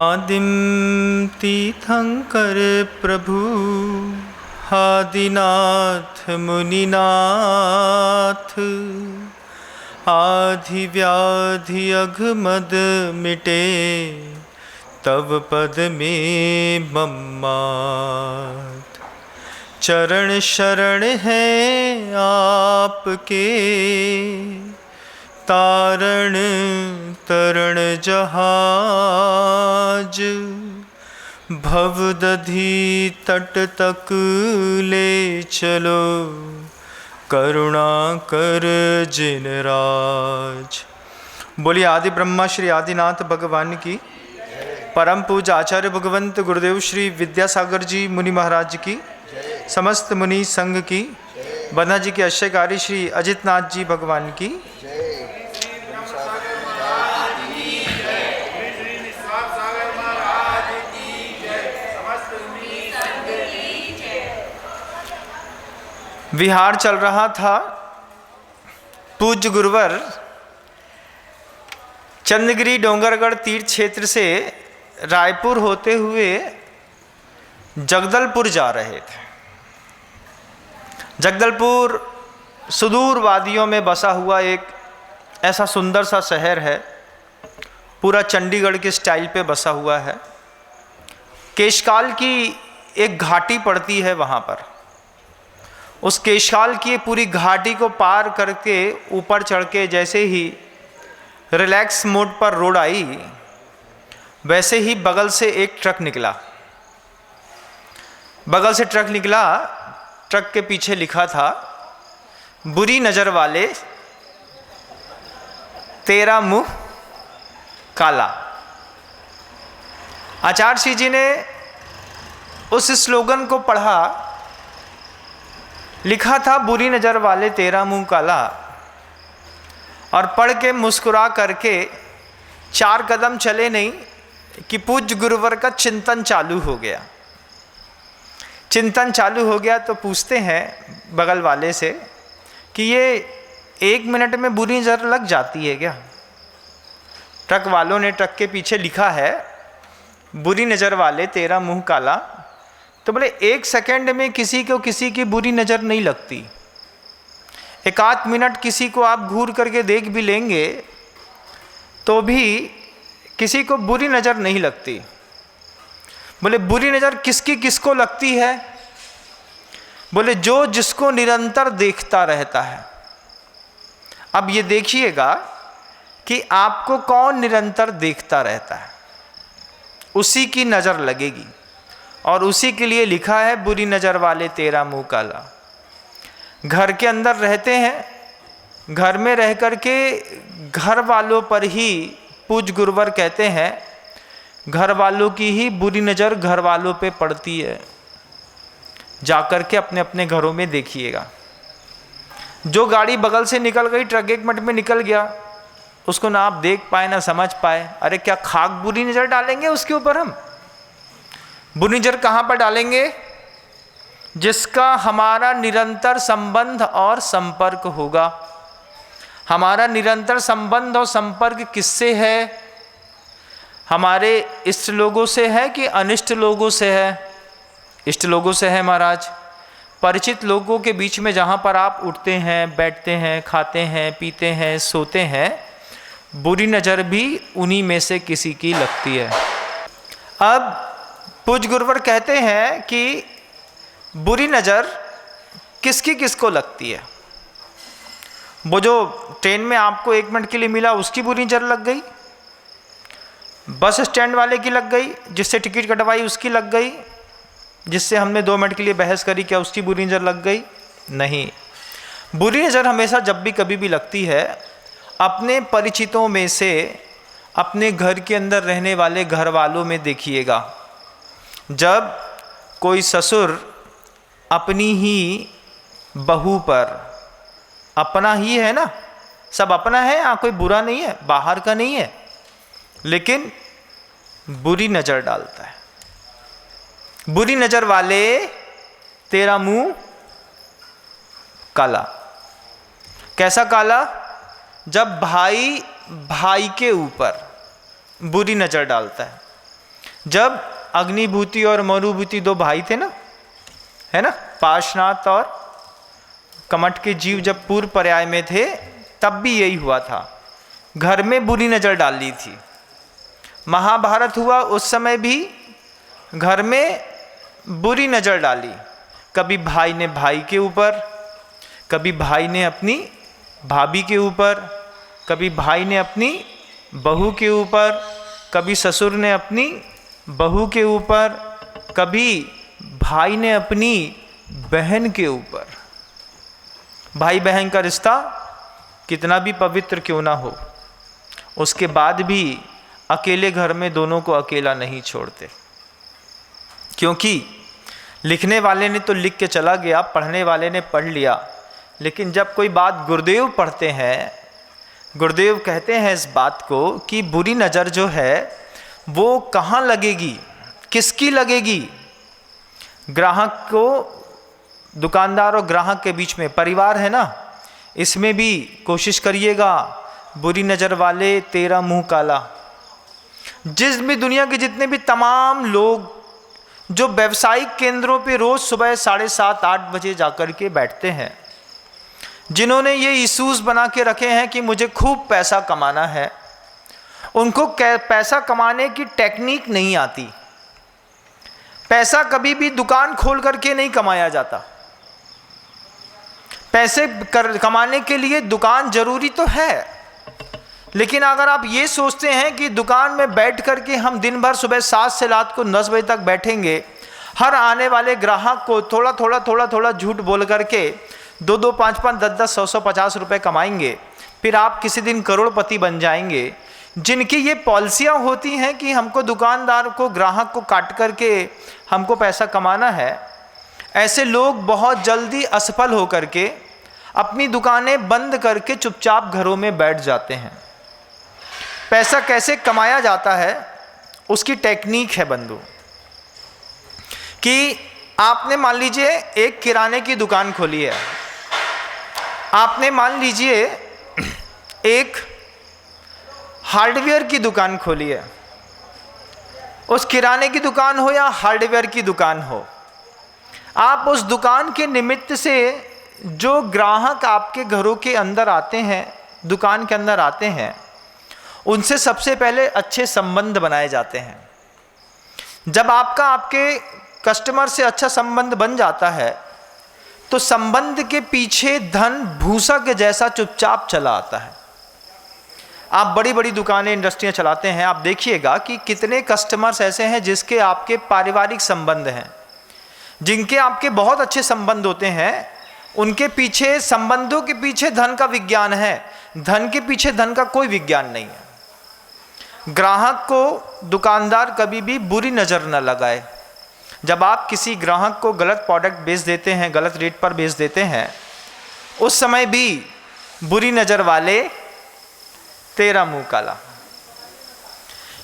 आदिम तीर्थंकर प्रभु आदिनाथ मुनिनाथ, आधि व्याधि अघमद मिटे तव पद में मम्मात। चरण शरण है आपके, तारण तरण जहाज। भवदधि तट तक ले चलो, करुणा कर जिन राज। बोलिए आदि ब्रह्मा श्री आदिनाथ भगवान की, परम पूज्य आचार्य भगवंत गुरुदेव श्री विद्यासागर जी मुनि महाराज की, समस्त मुनि संघ की, बन्ना जी के अश्यकारी श्री अजितनाथ जी भगवान की। विहार चल रहा था। पूज्य गुरुवर चंद्रगिरी डोंगरगढ़ तीर्थ क्षेत्र से रायपुर होते हुए जगदलपुर जा रहे थे। जगदलपुर सुदूर वादियों में बसा हुआ एक ऐसा सुंदर सा शहर है, पूरा चंडीगढ़ के स्टाइल पे बसा हुआ है। केशकाल की एक घाटी पड़ती है वहाँ पर। उस केशकाल की पूरी घाटी को पार करके ऊपर चढ़ के जैसे ही रिलैक्स मोड पर रोड आई, वैसे ही बगल से एक ट्रक निकला। बगल से ट्रक निकला, ट्रक के पीछे लिखा था, बुरी नज़र वाले तेरा मुंह काला। आचार्य श्री जी ने उस स्लोगन को पढ़ा। लिखा था बुरी नज़र वाले तेरा मुंह काला, और पढ़ के मुस्कुरा करके 4 कदम चले नहीं कि पूज्य गुरुवर का चिंतन चालू हो गया। चिंतन चालू हो गया तो पूछते हैं बगल वाले से कि ये 1 मिनट में बुरी नज़र लग जाती है क्या? ट्रक वालों ने ट्रक के पीछे लिखा है बुरी नज़र वाले तेरा मुंह काला। तो बोले 1 सेकंड में किसी को किसी की बुरी नज़र नहीं लगती। 1 मिनट किसी को आप घूर करके देख भी लेंगे तो भी किसी को बुरी नज़र नहीं लगती। बोले बुरी नज़र किसकी किसको लगती है? बोले जो जिसको निरंतर देखता रहता है। अब ये देखिएगा कि आपको कौन निरंतर देखता रहता है, उसी की नज़र लगेगी। और उसी के लिए लिखा है बुरी नज़र वाले तेरा मुंह काला। घर के अंदर रहते हैं, घर में रह कर के घर वालों पर ही पूज्य गुरुवर कहते हैं घर वालों की ही बुरी नज़र घर वालों पे पड़ती है। जाकर के अपने अपने घरों में देखिएगा। जो गाड़ी बगल से निकल गई, ट्रक 1 मिनट में निकल गया, उसको ना आप देख पाए ना समझ पाए। अरे क्या खाक बुरी नज़र डालेंगे उसके ऊपर हम? बुरी नज़र कहाँ पर डालेंगे? जिसका हमारा निरंतर संबंध और संपर्क होगा। हमारा निरंतर संबंध और संपर्क किससे है? हमारे इष्ट लोगों से है कि अनिष्ट लोगों से है? इष्ट लोगों से है महाराज। परिचित लोगों के बीच में जहाँ पर आप उठते हैं, बैठते हैं, खाते हैं, पीते हैं, सोते हैं, बुरी नज़र भी उन्हीं में से किसी की लगती है। अब पूज्य गुरुवर कहते हैं कि बुरी नज़र किसकी किसको लगती है। वो जो ट्रेन में आपको 1 मिनट के लिए मिला उसकी बुरी नज़र लग गई, बस स्टैंड वाले की लग गई, जिससे टिकट कटवाई उसकी लग गई, जिससे हमने 2 मिनट के लिए बहस करी क्या उसकी बुरी नज़र लग गई? नहीं। बुरी नज़र हमेशा जब भी कभी भी लगती है अपने परिचितों में से, अपने घर के अंदर रहने वाले घर वालों में देखिएगा। जब कोई ससुर अपनी ही बहू पर, अपना ही है ना, सब अपना है, यहाँ कोई बुरा नहीं है, बाहर का नहीं है, लेकिन बुरी नज़र डालता है। बुरी नज़र वाले तेरा मुंह काला। कैसा काला? जब भाई भाई के ऊपर बुरी नज़र डालता है, जब अग्निभूति और मरुभूति दो भाई थे ना, है ना, पार्श्वनाथ और कमठ के जीव जब पूर्व पर्याय में थे तब भी यही हुआ था, घर में बुरी नज़र डाल ली थी। महाभारत हुआ उस समय भी घर में बुरी नज़र डाली, कभी भाई ने भाई के ऊपर, कभी भाई ने अपनी भाभी के ऊपर, कभी भाई ने अपनी बहू के ऊपर, कभी ससुर ने अपनी बहू के ऊपर, कभी भाई ने अपनी बहन के ऊपर। भाई बहन का रिश्ता कितना भी पवित्र क्यों ना हो, उसके बाद भी अकेले घर में दोनों को अकेला नहीं छोड़ते, क्योंकि लिखने वाले ने तो लिख के चला गया, पढ़ने वाले ने पढ़ लिया, लेकिन जब कोई बात गुरुदेव पढ़ते हैं, गुरुदेव कहते हैं इस बात को कि बुरी नज़र जो है वो कहाँ लगेगी, किसकी लगेगी। ग्राहक को, दुकानदार और ग्राहक के बीच में परिवार है ना, इसमें भी कोशिश करिएगा बुरी नज़र वाले तेरा मुंह काला। जिस भी दुनिया के जितने भी तमाम लोग जो व्यवसायिक केंद्रों पे रोज़ सुबह 7:30-8 बजे जाकर के बैठते हैं, जिन्होंने ये इश्यूज बना के रखे हैं कि मुझे खूब पैसा कमाना है, उनको पैसा कमाने की टेक्निक नहीं आती। पैसा कभी भी दुकान खोल करके नहीं कमाया जाता। पैसे कमाने के लिए दुकान जरूरी तो है, लेकिन अगर आप ये सोचते हैं कि दुकान में बैठ करके हम दिन भर सुबह 7 से रात को 10 बजे तक बैठेंगे, हर आने वाले ग्राहक को थोड़ा थोड़ा झूठ बोल करके 2-2, 5-5, 10-10, 100-100, 50 रुपये कमाएंगे, फिर आप किसी दिन करोड़पति बन जाएंगे। जिनकी ये पॉलिसियाँ होती हैं कि हमको दुकानदार को, ग्राहक को काट करके हमको पैसा कमाना है, ऐसे लोग बहुत जल्दी असफल हो करके अपनी दुकानें बंद करके चुपचाप घरों में बैठ जाते हैं। पैसा कैसे कमाया जाता है उसकी टेक्निक है बंधु, कि आपने मान लीजिए एक किराने की दुकान खोली है, आपने मान लीजिए एक हार्डवेयर की दुकान खोली है, उस किराने की दुकान हो या हार्डवेयर की दुकान हो, आप उस दुकान के निमित्त से जो ग्राहक आपके घरों के अंदर आते हैं, दुकान के अंदर आते हैं, उनसे सबसे पहले अच्छे संबंध बनाए जाते हैं। जब आपका आपके कस्टमर से अच्छा संबंध बन जाता है तो संबंध के पीछे धन भूसा के जैसा चुपचाप चला आता है। आप बड़ी बड़ी दुकानें, इंडस्ट्रियां चलाते हैं, आप देखिएगा कि कितने कस्टमर्स ऐसे हैं जिसके आपके पारिवारिक संबंध हैं, जिनके आपके बहुत अच्छे संबंध होते हैं, उनके पीछे, संबंधों के पीछे धन का विज्ञान है, धन के पीछे धन का कोई विज्ञान नहीं है। ग्राहक को दुकानदार कभी भी बुरी नज़र न लगाए। जब आप किसी ग्राहक को गलत प्रोडक्ट बेच देते हैं, गलत रेट पर बेच देते हैं, उस समय भी बुरी नज़र वाले तेरा मुंह काला।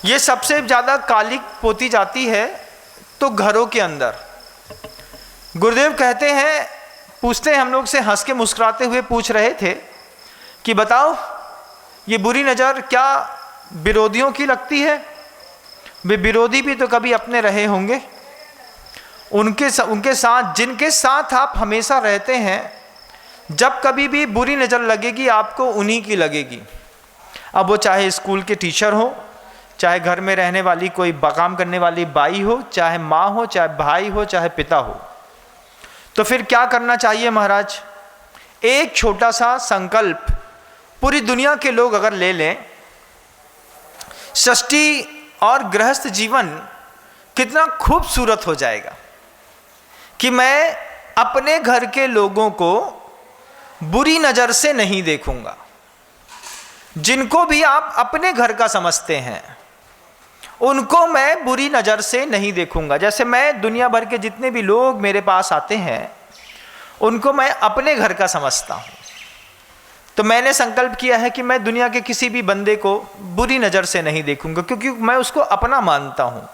ये सबसे ज़्यादा कालिक पोती जाती है तो घरों के अंदर। गुरुदेव कहते हैं, पूछते हैं हम लोग से, हंस के मुस्कुराते हुए पूछ रहे थे कि बताओ ये बुरी नज़र क्या विरोधियों की लगती है? वे विरोधी भी तो कभी अपने रहे होंगे। उनके साथ, जिनके साथ आप हमेशा रहते हैं, जब कभी भी बुरी नज़र लगेगी आपको उन्हीं की लगेगी। अब वो चाहे स्कूल के टीचर हो, चाहे घर में रहने वाली कोई काम करने वाली बाई हो, चाहे माँ हो, चाहे भाई हो, चाहे पिता हो। तो फिर क्या करना चाहिए महाराज? एक छोटा सा संकल्प पूरी दुनिया के लोग अगर ले लें, सृष्टि और गृहस्थ जीवन कितना खूबसूरत हो जाएगा कि मैं अपने घर के लोगों को बुरी नज़र से नहीं देखूंगा। जिनको भी आप अपने घर का समझते हैं उनको मैं बुरी नज़र से नहीं देखूंगा। जैसे मैं दुनिया भर के जितने भी लोग मेरे पास आते हैं उनको मैं अपने घर का समझता हूँ। तो मैंने संकल्प किया है कि मैं दुनिया के किसी भी बंदे को बुरी नज़र से नहीं देखूंगा, क्योंकि मैं उसको अपना मानता हूँ।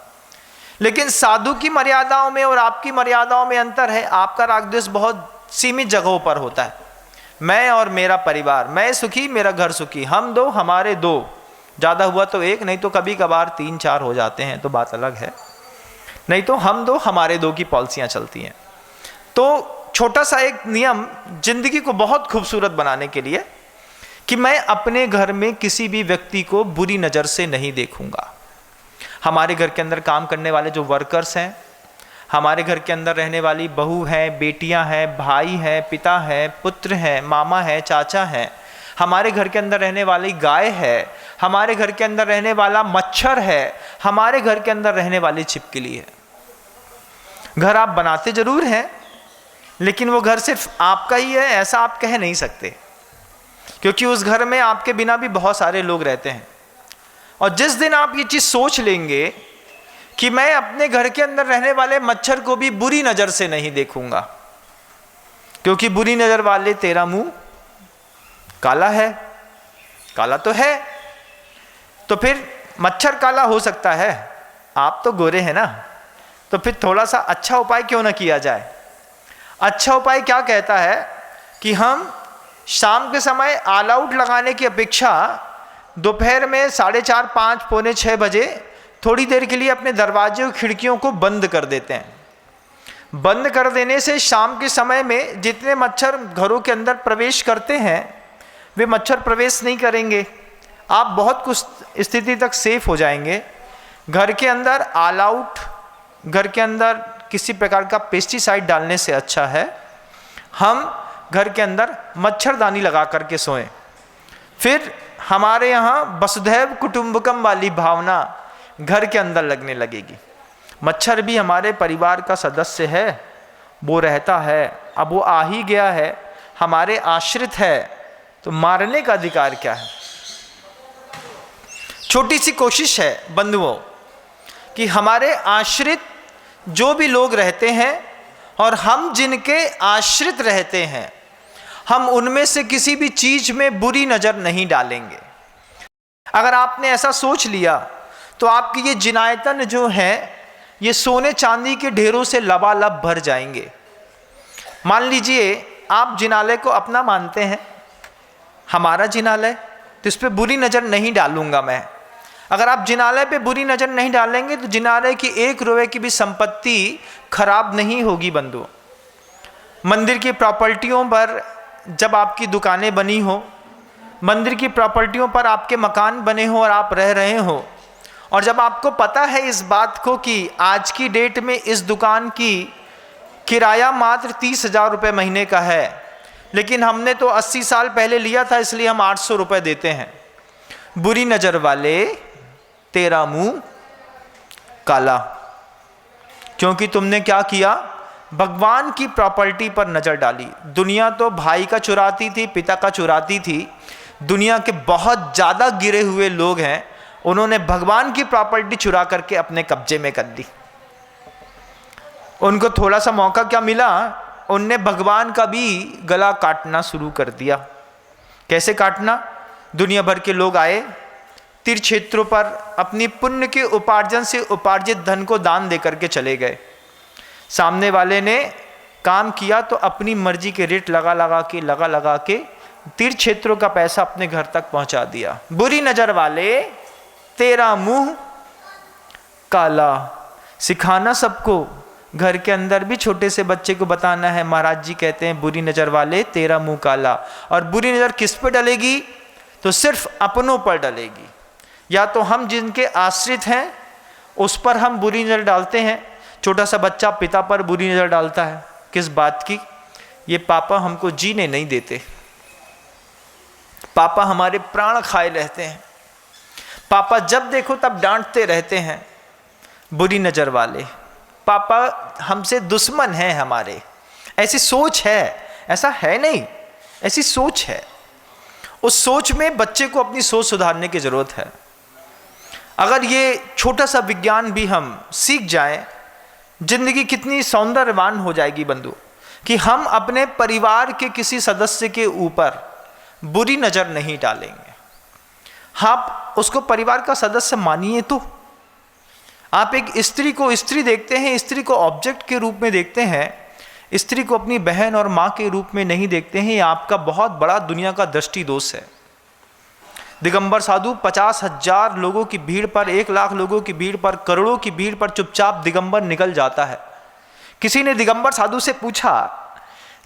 लेकिन साधु की मर्यादाओं में और आपकी मर्यादाओं में अंतर है। आपका राग द्वेष बहुत सीमित जगहों पर होता है। मैं और मेरा परिवार, मैं सुखी मेरा घर सुखी, हम दो हमारे दो, ज़्यादा हुआ तो एक, नहीं तो कभी कभार 3-4 हो जाते हैं तो बात अलग है, नहीं तो हम दो हमारे दो की पॉलिसियाँ चलती हैं। तो छोटा सा एक नियम जिंदगी को बहुत खूबसूरत बनाने के लिए कि मैं अपने घर में किसी भी व्यक्ति को बुरी नज़र से नहीं देखूंगा। हमारे घर के अंदर काम करने वाले जो वर्कर्स हैं, हमारे घर के अंदर रहने वाली बहू हैं, बेटियां हैं, भाई हैं, पिता हैं, पुत्र हैं, मामा हैं, चाचा हैं, हमारे घर के अंदर रहने वाली गाय है, हमारे घर के अंदर रहने वाला मच्छर है, हमारे घर के अंदर रहने वाली छिपकली है। घर आप बनाते जरूर हैं, लेकिन वो घर सिर्फ आपका ही है ऐसा आप कह नहीं सकते, क्योंकि उस घर में आपके बिना भी बहुत सारे लोग रहते हैं। और जिस दिन आप ये चीज़ सोच लेंगे कि मैं अपने घर के अंदर रहने वाले मच्छर को भी बुरी नज़र से नहीं देखूंगा, क्योंकि बुरी नज़र वाले तेरा मुंह काला है, काला तो है, तो फिर मच्छर काला हो सकता है, आप तो गोरे हैं ना, तो फिर थोड़ा सा अच्छा उपाय क्यों ना किया जाए। अच्छा उपाय क्या कहता है कि हम शाम के समय ऑल आउट लगाने की अपेक्षा दोपहर में 4:30, 5, पौने 6 बजे थोड़ी देर के लिए अपने दरवाजे और खिड़कियों को बंद कर देते हैं। बंद कर देने से शाम के समय में जितने मच्छर घरों के अंदर प्रवेश करते हैं वे मच्छर प्रवेश नहीं करेंगे, आप बहुत कुछ स्थिति तक सेफ हो जाएंगे। घर के अंदर ऑल आउट, घर के अंदर किसी प्रकार का पेस्टिसाइड डालने से अच्छा है हम घर के अंदर मच्छरदानी लगा करके सोएं। फिर हमारे यहाँ वसुधैव कुटुंबकम वाली भावना घर के अंदर लगने लगेगी। मच्छर भी हमारे परिवार का सदस्य है, वो रहता है, अब वो आ ही गया है, हमारे आश्रित है, तो मारने का अधिकार क्या है। छोटी सी कोशिश है बंधुओं कि हमारे आश्रित जो भी लोग रहते हैं और हम जिनके आश्रित रहते हैं, हम उनमें से किसी भी चीज में बुरी नजर नहीं डालेंगे। अगर आपने ऐसा सोच लिया तो आपकी ये जिनायतन जो है ये सोने चांदी के ढेरों से लबालब भर जाएंगे। मान लीजिए आप जिनालय को अपना मानते हैं, हमारा जिनालय, तो इस पर बुरी नज़र नहीं डालूंगा मैं। अगर आप जिनालय पे बुरी नज़र नहीं डालेंगे तो जिनालय की 1 रुपये की भी संपत्ति खराब नहीं होगी बंधु। मंदिर की प्रॉपर्टियों पर जब आपकी दुकानें बनी हो, मंदिर की प्रॉपर्टियों पर आपके मकान बने हो और आप रह रहे हो, और जब आपको पता है इस बात को कि आज की डेट में इस दुकान की किराया मात्र 30,000 रुपये महीने का है, लेकिन हमने तो 80 साल पहले लिया था इसलिए हम 800 रुपये देते हैं। बुरी नज़र वाले तेरा मुंह काला, क्योंकि तुमने क्या किया, भगवान की प्रॉपर्टी पर नज़र डाली। दुनिया तो भाई का चुराती थी, पिता का चुराती थी, दुनिया के बहुत ज़्यादा गिरे हुए लोग हैं, उन्होंने भगवान की प्रॉपर्टी चुरा करके अपने कब्जे में कर ली। उनको थोड़ा सा मौका क्या मिला, उनने भगवान का भी गला काटना शुरू कर दिया। कैसे काटना, दुनिया भर के लोग आए, तीर्थ क्षेत्रों पर अपनी पुण्य के उपार्जन से उपार्जित धन को दान दे करके चले गए। सामने वाले ने काम किया तो अपनी मर्जी के रेट लगा लगा के तीर्थ क्षेत्रों का पैसा अपने घर तक पहुंचा दिया। बुरी नज़र वाले तेरा मुंह काला। सिखाना सबको, घर के अंदर भी छोटे से बच्चे को बताना है। महाराज जी कहते हैं बुरी नज़र वाले तेरा मुंह काला। और बुरी नज़र किस पर डलेगी, तो सिर्फ अपनों पर डलेगी। या तो हम जिनके आश्रित हैं उस पर हम बुरी नज़र डालते हैं। छोटा सा बच्चा पिता पर बुरी नज़र डालता है, किस बात की, ये पापा हमको जीने नहीं देते, पापा हमारे प्राण खाए रहते हैं, पापा जब देखो तब डांटते रहते हैं। बुरी नज़र वाले पापा हमसे दुश्मन हैं हमारे, ऐसी सोच है। ऐसा है नहीं, ऐसी सोच है। उस सोच में बच्चे को अपनी सोच सुधारने की ज़रूरत है। अगर ये छोटा सा विज्ञान भी हम सीख जाएं, जिंदगी कितनी सौंदर्यवान हो जाएगी बंधु, कि हम अपने परिवार के किसी सदस्य के ऊपर बुरी नज़र नहीं डालेंगे। आप उसको परिवार का सदस्य मानिए। तो आप एक स्त्री को स्त्री देखते हैं, स्त्री को ऑब्जेक्ट के रूप में देखते हैं, स्त्री को अपनी बहन और माँ के रूप में नहीं देखते हैं। ये आपका बहुत बड़ा दुनिया का दृष्टि दोष है। दिगंबर साधु 50,000 लोगों की भीड़ पर, 1,00,000 लोगों की भीड़ पर, करोड़ों की भीड़ पर चुपचाप दिगंबर निकल जाता है। किसी ने दिगंबर साधु से पूछा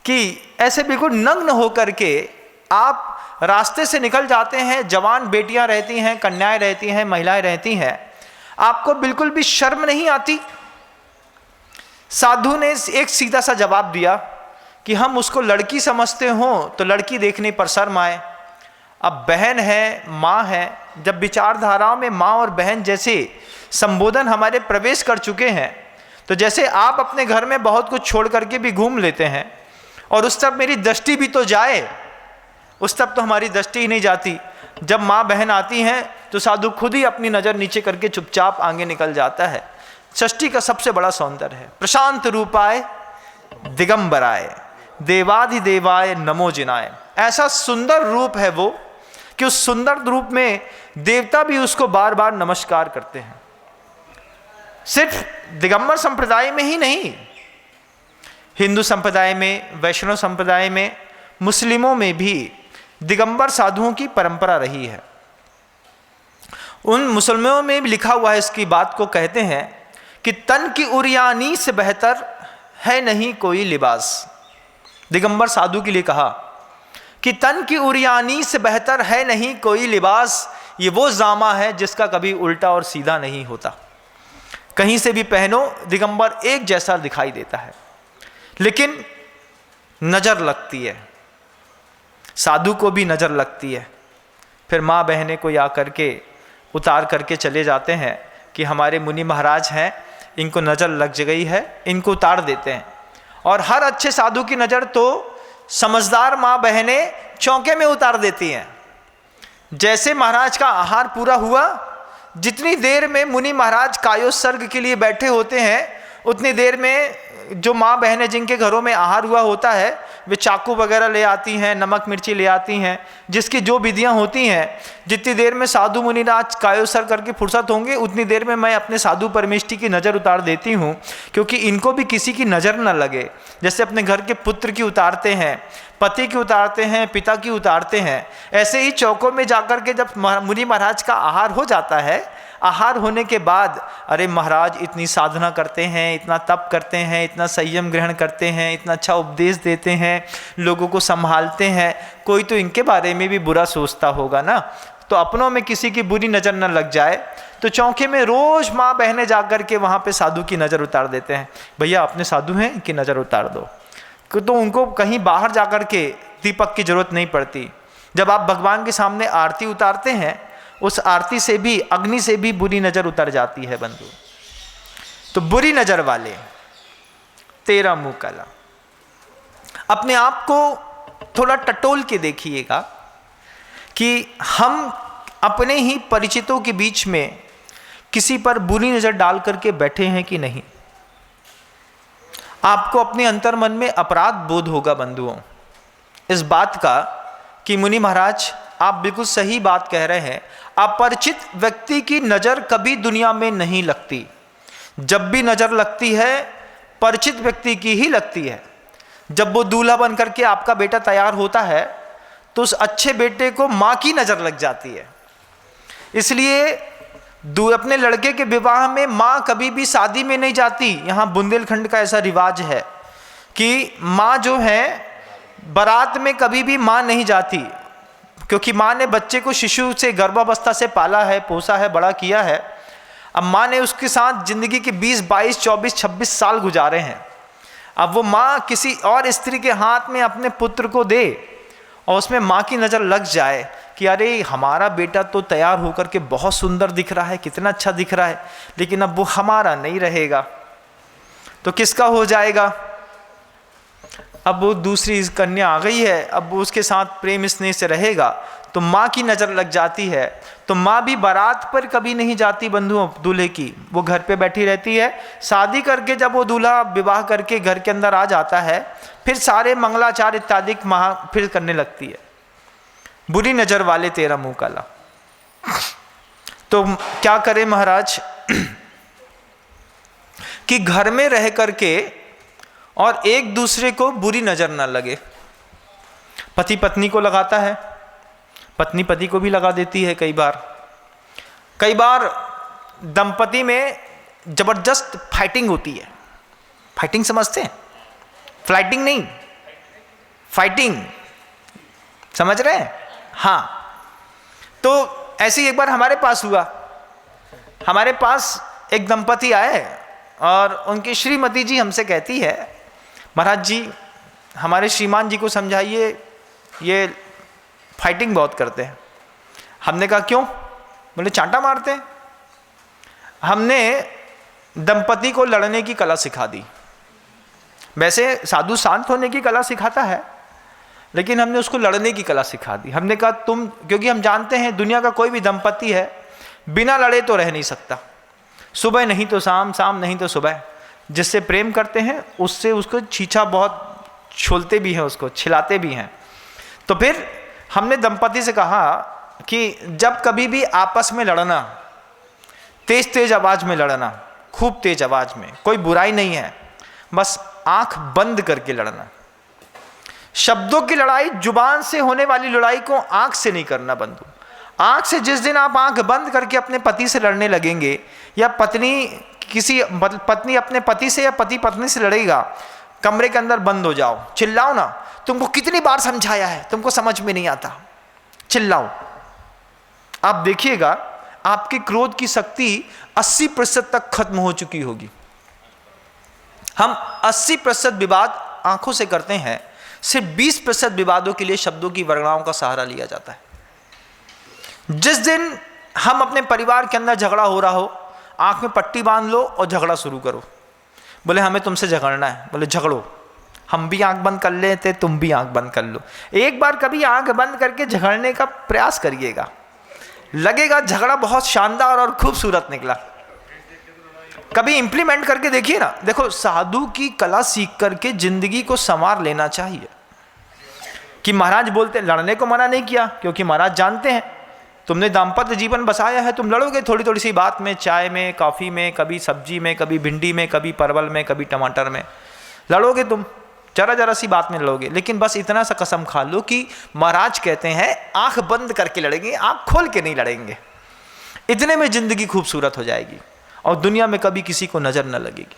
कि ऐसे बिल्कुल नग्न होकर के आप रास्ते से निकल जाते हैं, जवान बेटियां रहती हैं, कन्याएं रहती हैं, महिलाएं रहती हैं, आपको बिल्कुल भी शर्म नहीं आती? साधु ने एक सीधा सा जवाब दिया कि हम उसको लड़की समझते हों तो लड़की देखने पर शर्म आए, अब बहन है, माँ है, जब विचारधाराओं में माँ और बहन जैसे संबोधन हमारे प्रवेश कर चुके हैं, तो जैसे आप अपने घर में बहुत कुछ छोड़ करके भी घूम लेते हैं और उस तब मेरी दृष्टि भी तो जाए, उस तब तो हमारी दृष्टि ही नहीं जाती। जब माँ बहन आती हैं तो साधु खुद ही अपनी नज़र नीचे करके चुपचाप आगे निकल जाता है। सृष्टि का सबसे बड़ा सौंदर्य है। प्रशांत रूपाय दिगंबराय देवाधिदेवाय नमो जिनाय। ऐसा सुंदर रूप है वो कि उस सुंदर रूप में देवता भी उसको बार बार नमस्कार करते हैं। सिर्फ दिगंबर संप्रदाय में ही नहीं, हिंदू संप्रदाय में, वैष्णव संप्रदाय में, मुस्लिमों में भी दिगंबर साधुओं की परंपरा रही है। उन मुसलमानों में भी लिखा हुआ है, इसकी बात को कहते हैं कि तन की उरियानी से बेहतर है नहीं कोई लिबास। दिगंबर साधु के लिए कहा कि तन की उरियानी से बेहतर है नहीं कोई लिबास, ये वो जामा है जिसका कभी उल्टा और सीधा नहीं होता। कहीं से भी पहनो दिगंबर एक जैसा दिखाई देता है, लेकिन नज़र लगती है, साधु को भी नज़र लगती है। फिर माँ बहनें को या करके उतार करके चले जाते हैं कि हमारे मुनि महाराज हैं, इनको नज़र लग गई है, इनको उतार देते हैं। और हर अच्छे साधु की नज़र तो समझदार माँ बहनें चौके में उतार देती हैं। जैसे महाराज का आहार पूरा हुआ, जितनी देर में मुनि महाराज कायोत्सर्ग के लिए बैठे होते हैं, उतनी देर में जो माँ बहनें जिनके घरों में आहार हुआ होता है, वे चाकू वगैरह ले आती हैं, नमक मिर्ची ले आती हैं, जिसकी जो विधियाँ होती हैं। जितनी देर में साधु मुनिराज कायोत्सर्ग करके फुर्सत होंगे, उतनी देर में मैं अपने साधु परमेष्टि की नज़र उतार देती हूँ, क्योंकि इनको भी किसी की नज़र न लगे। जैसे अपने घर के पुत्र की उतारते हैं, पति की उतारते हैं, पिता की उतारते हैं, ऐसे ही चौकों में जाकर के जब मुनि महाराज का आहार हो जाता है, आहार होने के बाद अरे महाराज इतनी साधना करते हैं, इतना तप करते हैं, इतना संयम ग्रहण करते हैं, इतना अच्छा उपदेश देते हैं, लोगों को संभालते हैं, कोई तो इनके बारे में भी बुरा सोचता होगा ना, तो अपनों में किसी की बुरी नज़र न लग जाए। तो चौके में रोज़ माँ बहनें जाकर के वहाँ पे साधु की नज़र उतार देते हैं, भैया अपने साधु हैं, इनकी नज़र उतार दो। तो उनको कहीं बाहर जाकर के दीपक की जरूरत नहीं पड़ती। जब आप भगवान के सामने आरती उतारते हैं, उस आरती से भी, अग्नि से भी बुरी नज़र उतर जाती है बंधु। तो बुरी नज़र वाले तेरा मुंह काला। अपने आप को थोड़ा टटोल के देखिएगा कि हम अपने ही परिचितों के बीच में किसी पर बुरी नज़र डाल करके बैठे हैं कि नहीं। आपको अपने अंतर्मन में अपराध बोध होगा बंधुओं इस बात का कि मुनि महाराज आप बिल्कुल सही बात कह रहे हैं। अपरिचित व्यक्ति की नज़र कभी दुनिया में नहीं लगती। जब भी नज़र लगती है परिचित व्यक्ति की ही लगती है। जब वो दूल्हा बन करके आपका बेटा तैयार होता है तो उस अच्छे बेटे को माँ की नज़र लग जाती है। इसलिए अपने लड़के के विवाह में माँ कभी भी शादी में नहीं जाती। यहाँ बुंदेलखंड का ऐसा रिवाज है कि माँ जो है बारात में कभी भी माँ नहीं जाती, क्योंकि माँ ने बच्चे को शिशु से गर्भावस्था से पाला है, पोसा है, बड़ा किया है। अब माँ ने उसके साथ ज़िंदगी के 20, 22, 24, 26 साल गुजारे हैं। अब वो माँ किसी और स्त्री के हाथ में अपने पुत्र को दे और उसमें माँ की नज़र लग जाए कि अरे हमारा बेटा तो तैयार होकर के बहुत सुंदर दिख रहा है, कितना अच्छा दिख रहा है, लेकिन अब वो हमारा नहीं रहेगा तो किसका हो जाएगा। अब वो दूसरी कन्या आ गई है, अब वो उसके साथ प्रेम स्नेह से रहेगा तो माँ की नज़र लग जाती है। तो माँ भी बारात पर कभी नहीं जाती बंधुओं दूल्हे की, वो घर पे बैठी रहती है। शादी करके जब वो दूल्हा विवाह करके घर के अंदर आ जाता है, फिर सारे मंगलाचार इत्यादि फिर करने लगती है। बुरी नज़र वाले तेरा मुंह काला। तो क्या करें महाराज कि घर में रह करके और एक दूसरे को बुरी नज़र न लगे। पति पत्नी को लगाता है, पत्नी पति को भी लगा देती है कई बार दंपति में जबरदस्त फाइटिंग होती है। फाइटिंग समझते हैं? फ्लाइटिंग नहीं, फाइटिंग, समझ रहे हैं? हाँ। तो ऐसे ही एक बार हमारे पास हुआ। हमारे पास एक दंपति आए और उनकी श्रीमती जी हमसे कहती है, महाराज जी हमारे श्रीमान जी को समझाइए, ये फाइटिंग बहुत करते हैं। हमने कहा क्यों? बोले चांटा मारते हैं। हमने दंपति को लड़ने की कला सिखा दी। वैसे साधु शांत होने की कला सिखाता है, लेकिन हमने उसको लड़ने की कला सिखा दी। हमने कहा तुम, क्योंकि हम जानते हैं दुनिया का कोई भी दंपति है बिना लड़े तो रह नहीं सकता। सुबह नहीं तो शाम, शाम नहीं तो सुबह। जिससे प्रेम करते हैं उससे उसको छीछा बहुत छोलते भी हैं, उसको छिलाते भी हैं। तो फिर हमने दंपति से कहा कि जब कभी भी आपस में लड़ना, तेज तेज आवाज में लड़ना, खूब तेज आवाज में, कोई बुराई नहीं है, बस आंख बंद करके लड़ना। शब्दों की लड़ाई, जुबान से होने वाली लड़ाई को आंख से नहीं करना बंधु। आंख से जिस दिन आप आंख बंद करके अपने पति से लड़ने लगेंगे, या पत्नी अपने पति से या पति पत्नी से लड़ेगा, कमरे के अंदर बंद हो जाओ, चिल्लाओ ना। तुमको कितनी बार समझाया है, तुमको समझ में नहीं आता, चिल्लाओ। आप देखिएगा आपके क्रोध की शक्ति 80% तक खत्म हो चुकी होगी। हम 80% विवाद आंखों से करते हैं, सिर्फ 20% विवादों के लिए शब्दों की वर्गणाओं का सहारा लिया जाता है। जिस दिन हम अपने परिवार के अंदर झगड़ा हो रहा हो, आंख में पट्टी बांध लो और झगड़ा शुरू करो। बोले हमें तुमसे झगड़ना है, बोले झगड़ो। हम भी आंख बंद कर लेते, तुम भी आंख बंद कर लो। एक बार कभी आंख बंद करके झगड़ने का प्रयास करिएगा, लगेगा झगड़ा बहुत शानदार और खूबसूरत निकला। कभी इंप्लीमेंट करके देखिए ना। देखो, साधु की कला सीख करके जिंदगी को संवार लेना चाहिए। कि महाराज बोलते, लड़ने को मना नहीं किया, क्योंकि महाराज जानते हैं तुमने दाम्पत्य जीवन बसाया है, तुम लड़ोगे थोड़ी थोड़ी सी बात में, चाय में, कॉफ़ी में, कभी सब्जी में, कभी भिंडी में, कभी परवल में, कभी टमाटर में लड़ोगे तुम, जरा जरा सी बात में लड़ोगे। लेकिन बस इतना सा कसम खा लो कि महाराज कहते हैं आंख बंद करके लड़ेंगे, आंख खोल के नहीं लड़ेंगे। इतने में जिंदगी खूबसूरत हो जाएगी और दुनिया में कभी किसी को नजर न लगेगी।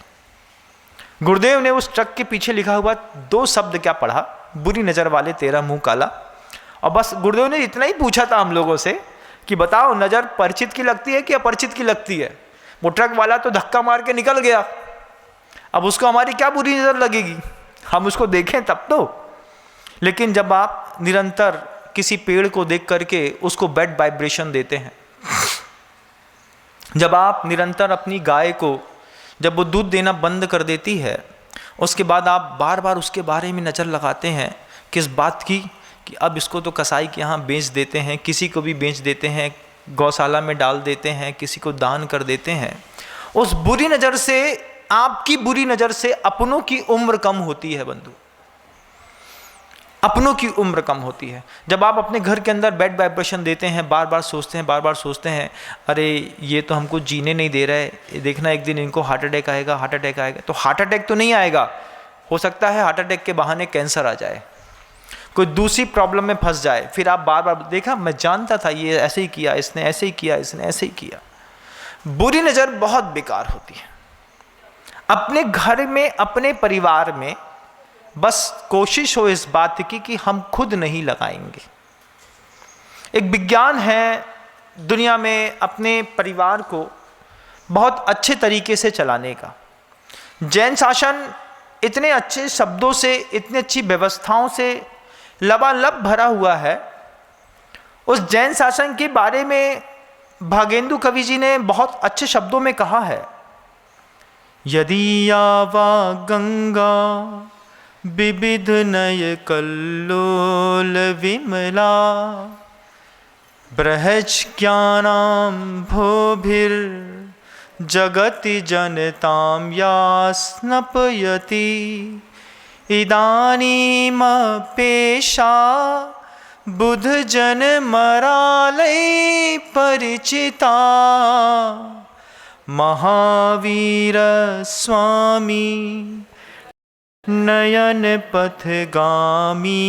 गुरुदेव ने उस ट्रक के पीछे लिखा हुआ 2 शब्द क्या पढ़ा, बुरी नजर वाले तेरा मुंह काला। और बस गुरुदेव ने इतना ही पूछा था हम लोगों से कि बताओ नजर परिचित की लगती है कि अपरिचित की लगती है। वो ट्रक वाला तो धक्का मार के निकल गया, अब उसको हमारी क्या बुरी नजर लगेगी, हम उसको देखें तब तो। लेकिन जब आप निरंतर किसी पेड़ को देख करके उसको बैड वाइब्रेशन देते हैं, जब आप निरंतर अपनी गाय को, जब वो दूध देना बंद कर देती है, उसके बाद आप बार बार उसके बारे में नज़र लगाते हैं, किस बात की, कि अब इसको तो कसाई के यहाँ बेच देते हैं, किसी को भी बेच देते हैं, गौशाला में डाल देते हैं, किसी को दान कर देते हैं। उस बुरी नज़र से, आपकी बुरी नज़र से अपनों की उम्र कम होती है बंधु, अपनों की उम्र कम होती है। जब आप अपने घर के अंदर बैड वाइब्रेशन देते हैं, बार बार सोचते हैं अरे ये तो हमको जीने नहीं दे रहे, देखना एक दिन इनको हार्ट अटैक आएगा, हार्ट अटैक आएगा। तो हार्ट अटैक तो नहीं आएगा, हो सकता है हार्ट अटैक के बहाने कैंसर आ जाए, कोई दूसरी प्रॉब्लम में फंस जाए। फिर आप बार बार देखा, मैं जानता था ये ऐसे ही किया, इसने ऐसे ही किया, इसने ऐसे ही किया। बुरी नज़र बहुत बेकार होती है। अपने घर में, अपने परिवार में बस कोशिश हो इस बात की कि हम खुद नहीं लगाएंगे। एक विज्ञान है दुनिया में अपने परिवार को बहुत अच्छे तरीके से चलाने का। जैन शासन इतने अच्छे शब्दों से, इतनी अच्छी व्यवस्थाओं से लबालब भरा हुआ है। उस जैन शासन के बारे में भागेंदु कवि जी ने बहुत अच्छे शब्दों में कहा है, यदि यावा गंगा विविध नय कल्लोल विमला बृहज्ञानां भोभिर जगति जनतां या स्नपयति इदानीमपेशा बुध जन मरालय परिचिता महावीर स्वामी नयन पथगामी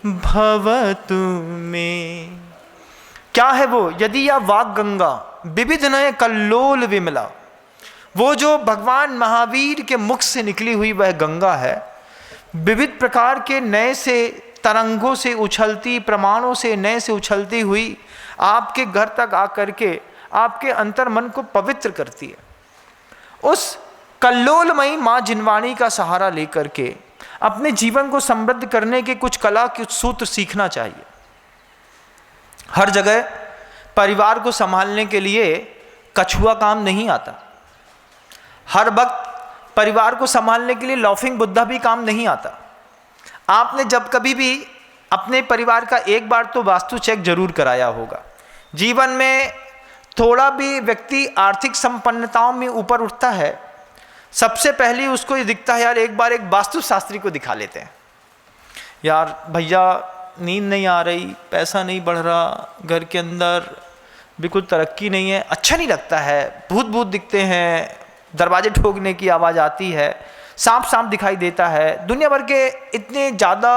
भवतु में। क्या है वो? यदि या वाग गंगा विविध नय कल्लोल विमला, वो जो भगवान महावीर के मुख से निकली हुई वह गंगा है, विविध प्रकार के नए से तरंगों से उछलती, प्रमाणों से नए से उछलती हुई आपके घर तक आकर के आपके अंतर मन को पवित्र करती है। उस कल्लोलमयी माँ जिनवाणी का सहारा लेकर के अपने जीवन को समृद्ध करने के कुछ कला के सूत्र सीखना चाहिए। हर जगह परिवार को संभालने के लिए कछुआ काम नहीं आता, हर वक्त परिवार को संभालने के लिए लॉफिंग बुद्धा भी काम नहीं आता। आपने जब कभी भी अपने परिवार का एक बार तो वास्तु चेक जरूर कराया होगा। जीवन में थोड़ा भी व्यक्ति आर्थिक संपन्नताओं में ऊपर उठता है, सबसे पहले उसको ये दिखता है यार एक बार एक वास्तु शास्त्री को दिखा लेते हैं। यार भैया नींद नहीं आ रही, पैसा नहीं बढ़ रहा, घर के अंदर बिल्कुल तरक्की नहीं है, अच्छा नहीं लगता है, भूत भूत दिखते हैं, दरवाजे ठोकने की आवाज़ आती है, सांप सांप दिखाई देता है, दुनिया भर के इतने ज़्यादा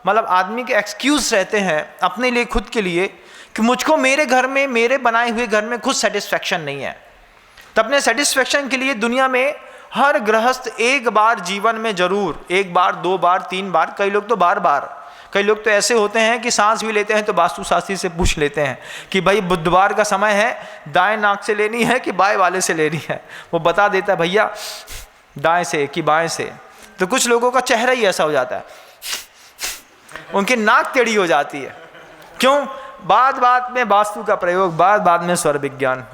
मतलब आदमी के एक्सक्यूज़ रहते हैं अपने लिए, खुद के लिए, कि मुझको मेरे घर में, मेरे बनाए हुए घर में खुद सेटिस्फैक्शन नहीं है। तो अपने सेटिस्फैक्शन के लिए दुनिया में हर गृहस्थ एक बार जीवन में जरूर, एक बार, दो बार, तीन बार, कई लोग तो बार बार, कई लोग तो ऐसे होते हैं कि सांस भी लेते हैं तो वास्तु शास्त्री से पूछ लेते हैं कि भाई बुधवार का समय है, दाएं नाक से लेनी है कि बाएं वाले से लेनी है। वो बता देता है भैया दाएं से कि बाएं से। तो कुछ लोगों का चेहरा ही ऐसा हो जाता है, उनकी नाक टेढ़ी हो जाती है। क्यों? बात बात में वास्तु का प्रयोग, बात बात में स्वर विज्ञान।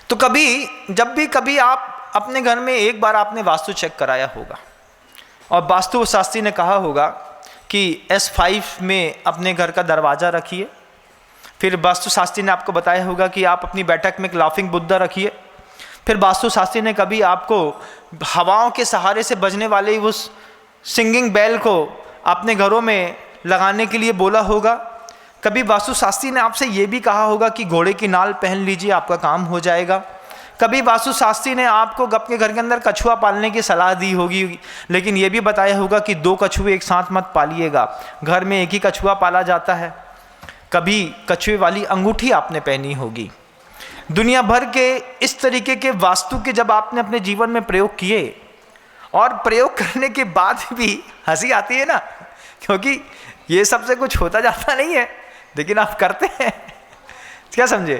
तो जब भी कभी आप अपने घर में एक बार आपने वास्तु चेक कराया होगा और वास्तु शास्त्री ने कहा होगा कि S5 में अपने घर का दरवाज़ा रखिए, फिर वास्तु शास्त्री ने आपको बताया होगा कि आप अपनी बैठक में एक लाफिंग बुद्धा रखिए, फिर वास्तु शास्त्री ने कभी आपको हवाओं के सहारे से बजने वाले उस सिंगिंग बेल को अपने घरों में लगाने के लिए बोला होगा। कभी वास्तु शास्त्री ने आपसे ये भी कहा होगा कि घोड़े की नाल पहन लीजिए, आपका काम हो जाएगा। कभी वास्तु शास्त्री ने आपको अपने घर के अंदर कछुआ पालने की सलाह दी होगी, लेकिन ये भी बताया होगा कि 2 कछुए एक साथ मत पालिएगा, घर में एक ही कछुआ पाला जाता है। कभी कछुए वाली अंगूठी आपने पहनी होगी। दुनिया भर के इस तरीके के वास्तु के जब आपने अपने जीवन में प्रयोग किए और प्रयोग करने के बाद भी हंसी आती है ना, क्योंकि ये सबसे कुछ होता जाता नहीं है, लेकिन आप करते हैं, क्या समझे?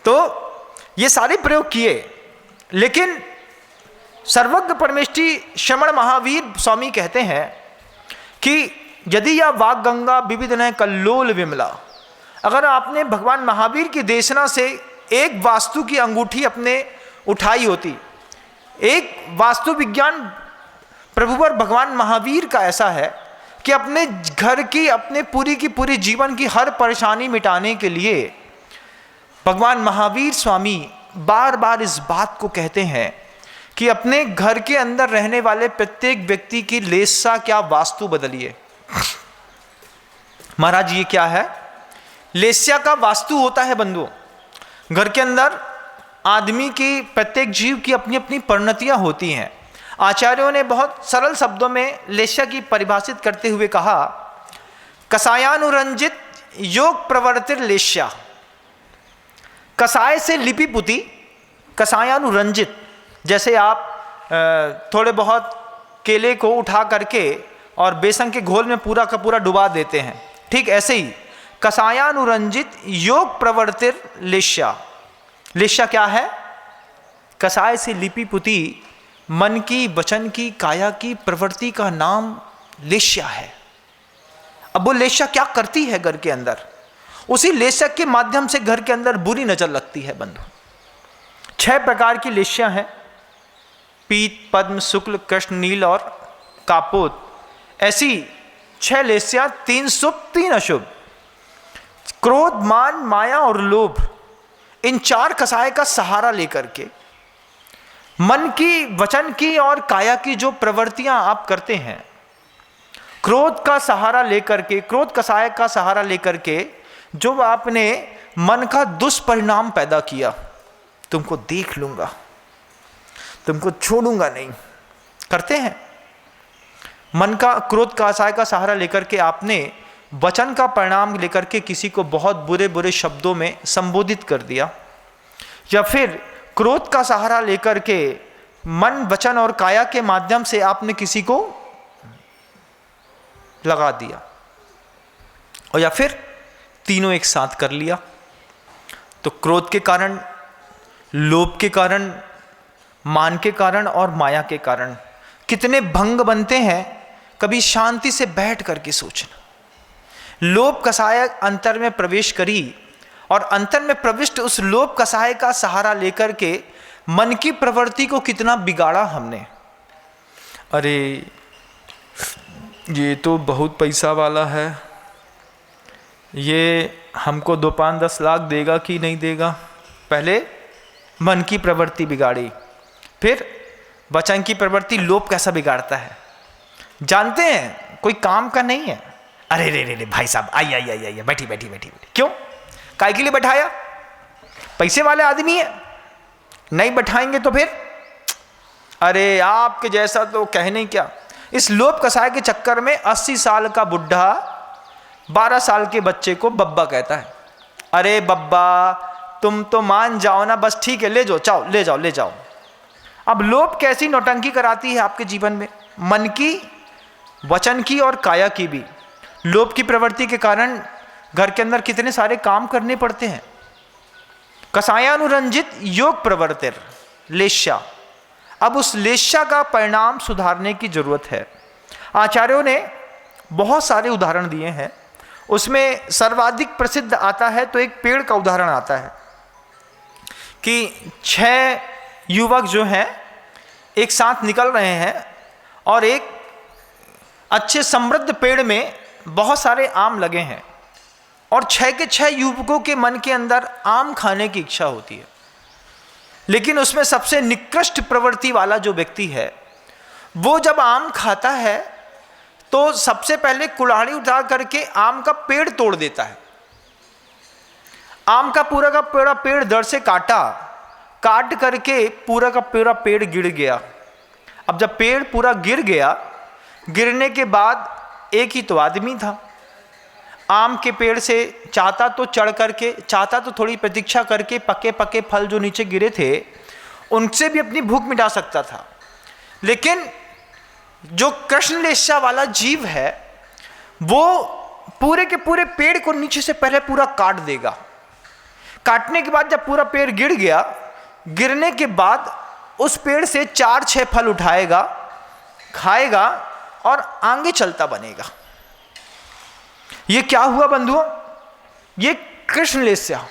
तो ये सारे प्रयोग किए, लेकिन सर्वज्ञ परमेष्ठी श्रमण महावीर स्वामी कहते हैं कि यदि या वाग गंगा विविध नय कल्लोल विमला, अगर आपने भगवान महावीर की देशना से एक वास्तु की अंगूठी अपने उठाई होती, एक वास्तु विज्ञान प्रभुवर भगवान महावीर का ऐसा है कि अपने घर की, अपने पूरी की पूरी जीवन की हर परेशानी मिटाने के लिए भगवान महावीर स्वामी बार बार इस बात को कहते हैं कि अपने घर के अंदर रहने वाले प्रत्येक व्यक्ति की लेसा क्या वास्तु बदलिए। महाराज ये क्या है? लेस्या का वास्तु होता है बंधुओं, घर के अंदर आदमी की, प्रत्येक जीव की अपनी अपनी परिणतियां होती हैं। आचार्यों ने बहुत सरल शब्दों में लेस्या की परिभाषित करते हुए कहा, कसायानुरंजित योग प्रवर्तित लेस्या, कसाय से लिपि पुती, कसायानुरंजित, जैसे आप थोड़े बहुत केले को उठा करके और बेसन के घोल में पूरा का पूरा डुबा देते हैं, ठीक ऐसे ही कसायानुरंजित योग प्रवर्तित लेस्या। लेस्या क्या है? कसाय से लिपि पुती, मन की, वचन की, काया की प्रवृत्ति का नाम लेस्या है। अब वो लेस्या क्या करती है घर के अंदर? उसी लेस्या के माध्यम से घर के अंदर बुरी नजर लगती है बंधु। 6 प्रकार की लेस्या हैं, पीत, पद्म, शुक्ल, कृष्ण, नील और कापोत। ऐसी 6 लेस्या, 3 शुभ 3 अशुभ, क्रोध, मान, माया और लोभ, इन 4 कसाय का सहारा लेकर के मन की, वचन की और काया की जो प्रवृत्तियां आप करते हैं, क्रोध का सहारा लेकर के, क्रोध कसाय का सहारा लेकर के जो आपने मन का दुष्परिणाम पैदा किया, तुमको देख लूंगा, तुमको छोड़ूंगा नहीं, करते हैं। मन का, क्रोध का कसाय का सहारा लेकर के आपने वचन का परिणाम लेकर के किसी को बहुत बुरे बुरे शब्दों में संबोधित कर दिया, या फिर क्रोध का सहारा लेकर के मन, वचन और काया के माध्यम से आपने किसी को लगा दिया, और या फिर तीनों एक साथ कर लिया, तो क्रोध के कारण, लोभ के कारण, मान के कारण और माया के कारण कितने भंग बनते हैं, कभी शांति से बैठ करके सोचना। लोभ कसाय अंतर में प्रवेश करी, और अंतर में प्रविष्ट उस लोभ कसाय का सहारा लेकर के मन की प्रवृत्ति को कितना बिगाड़ा हमने। अरे ये तो बहुत पैसा वाला है, ये हमको 2-5-10 लाख देगा कि नहीं देगा। पहले मन की प्रवृत्ति बिगाड़ी, फिर वचन की प्रवृत्ति। लोभ कैसा बिगाड़ता है जानते हैं? कोई काम का नहीं है। अरे रे रे रे भाई साहब, आइए आइए आइए, बैठी बैठी बैठी बैठी। क्यों? काय के लिए बैठाया? पैसे वाले आदमी है, नहीं बैठाएंगे तो फिर अरे आपके जैसा तो कहने क्या। इस लोभ कसाय के चक्कर में 80 साल का बुढ़ा 12 साल के बच्चे को बब्बा कहता है। अरे बब्बा तुम तो मान जाओ ना, बस ठीक है, ले जाओ, चाओ ले जाओ ले जाओ। अब लोभ कैसी नौटंकी कराती है आपके जीवन में, मन की, वचन की और काया की भी। लोभ की प्रवृत्ति के कारण घर के अंदर कितने सारे काम करने पड़ते हैं। कसायानुरंजित योग प्रवर्तिर लेश्या। अब उस लेश्या का परिणाम सुधारने की जरूरत है। आचार्यों ने बहुत सारे उदाहरण दिए हैं, उसमें सर्वाधिक प्रसिद्ध आता है तो एक पेड़ का उदाहरण आता है कि 6 युवक जो हैं एक साथ निकल रहे हैं, और एक अच्छे समृद्ध पेड़ में बहुत सारे आम लगे हैं, और 6 के 6 युवकों के मन के अंदर आम खाने की इच्छा होती है। लेकिन उसमें सबसे निकृष्ट प्रवृत्ति वाला जो व्यक्ति है, वो जब आम खाता है तो सबसे पहले कुल्हाड़ी उठा करके आम का पेड़ तोड़ देता है। आम का पूरा पेड़ दर से काट करके पूरा का पूरा पेड़ गिर गया। अब जब पेड़ पूरा गिर गया, गिरने के बाद एक ही तो आदमी था। आम के पेड़ से चाहता तो चढ़ करके, चाहता तो थोड़ी प्रतीक्षा करके पके पके फल जो नीचे गिरे थे उनसे भी अपनी भूख मिटा सकता था। लेकिन जो कृष्णलेशा वाला जीव है वो पूरे के पूरे पेड़ को नीचे से पहले पूरा काट देगा। काटने के बाद जब पूरा पेड़ गिर गया, गिरने के बाद उस पेड़ से 4-6 फल उठाएगा, खाएगा और आगे चलता बनेगा। ये क्या हुआ बंधुओं? ये कृष्णलेशा।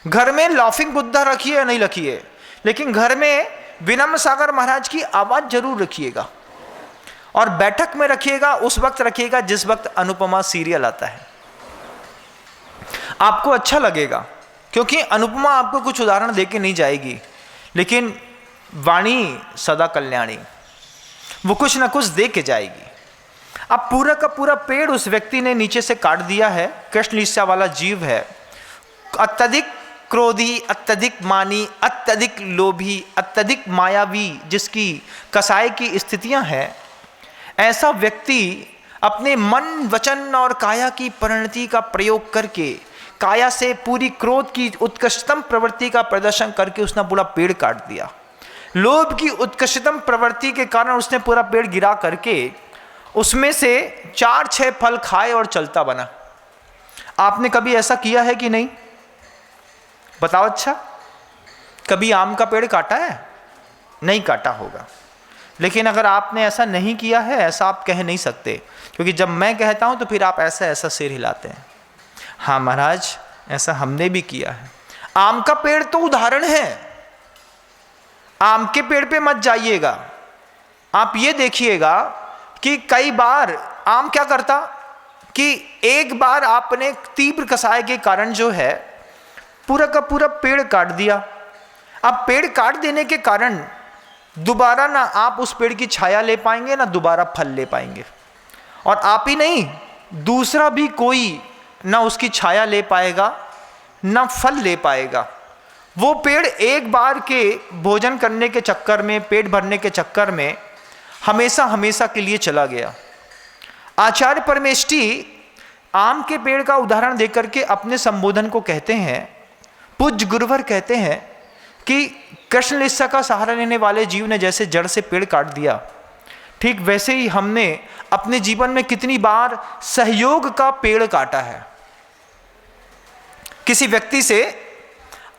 घर में लाफिंग बुद्धा रखिए या नहीं रखिए, लेकिन घर में विनम्र सागर महाराज की आवाज जरूर रखिएगा, और बैठक में रखिएगा उस वक्त रखिएगा जिस वक्त अनुपमा सीरियल आता है। आपको अच्छा लगेगा, क्योंकि अनुपमा आपको कुछ उदाहरण देके नहीं जाएगी, लेकिन वाणी सदा कल्याणी, वो कुछ ना कुछ दे के जाएगी। अब पूरा का पूरा पेड़ उस व्यक्ति ने नीचे से काट दिया है। कृष्णलेशा वाला जीव है, अत्यधिक क्रोधी, अत्यधिक मानी, अत्यधिक लोभी, अत्यधिक मायावी, जिसकी कसाय की स्थितियां हैं। ऐसा व्यक्ति अपने मन, वचन और काया की परिणति का प्रयोग करके, काया से पूरी क्रोध की उत्कृष्टतम प्रवृत्ति का प्रदर्शन करके उसने पूरा पेड़ काट दिया। लोभ की उत्कृष्टतम प्रवृत्ति के कारण उसने पूरा पेड़ गिरा करके उसमें से 4-6 फल खाए और चलता बना। आपने कभी ऐसा किया है कि नहीं? बताओ। अच्छा, कभी आम का पेड़ काटा है? नहीं काटा होगा। लेकिन अगर आपने ऐसा नहीं किया है, ऐसा आप कह नहीं सकते, क्योंकि जब मैं कहता हूं तो फिर आप ऐसा ऐसा सिर हिलाते हैं। हाँ महाराज, ऐसा हमने भी किया है। आम का पेड़ तो उदाहरण है, आम के पेड़ पे मत जाइएगा। आप ये देखिएगा कि कई बार आम क्या करता कि एक बार आपने तीव्र कसाय के कारण जो है पूरा का पूरा पेड़ काट दिया। अब पेड़ काट देने के कारण दोबारा ना आप उस पेड़ की छाया ले पाएंगे, ना दोबारा फल ले पाएंगे, और आप ही नहीं, दूसरा भी कोई ना उसकी छाया ले पाएगा ना फल ले पाएगा। वो पेड़ एक बार के भोजन करने के चक्कर में, पेट भरने के चक्कर में हमेशा हमेशा के लिए चला गया। आचार्य परमेष्ठी आम के पेड़ का उदाहरण देकर के अपने संबोधन को कहते हैं, पूज्य गुरुवर कहते हैं कि कृष्ण लिस्सा का सहारा लेने वाले जीव ने जैसे जड़ से पेड़ काट दिया, ठीक वैसे ही हमने अपने जीवन में कितनी बार सहयोग का पेड़ काटा है। किसी व्यक्ति से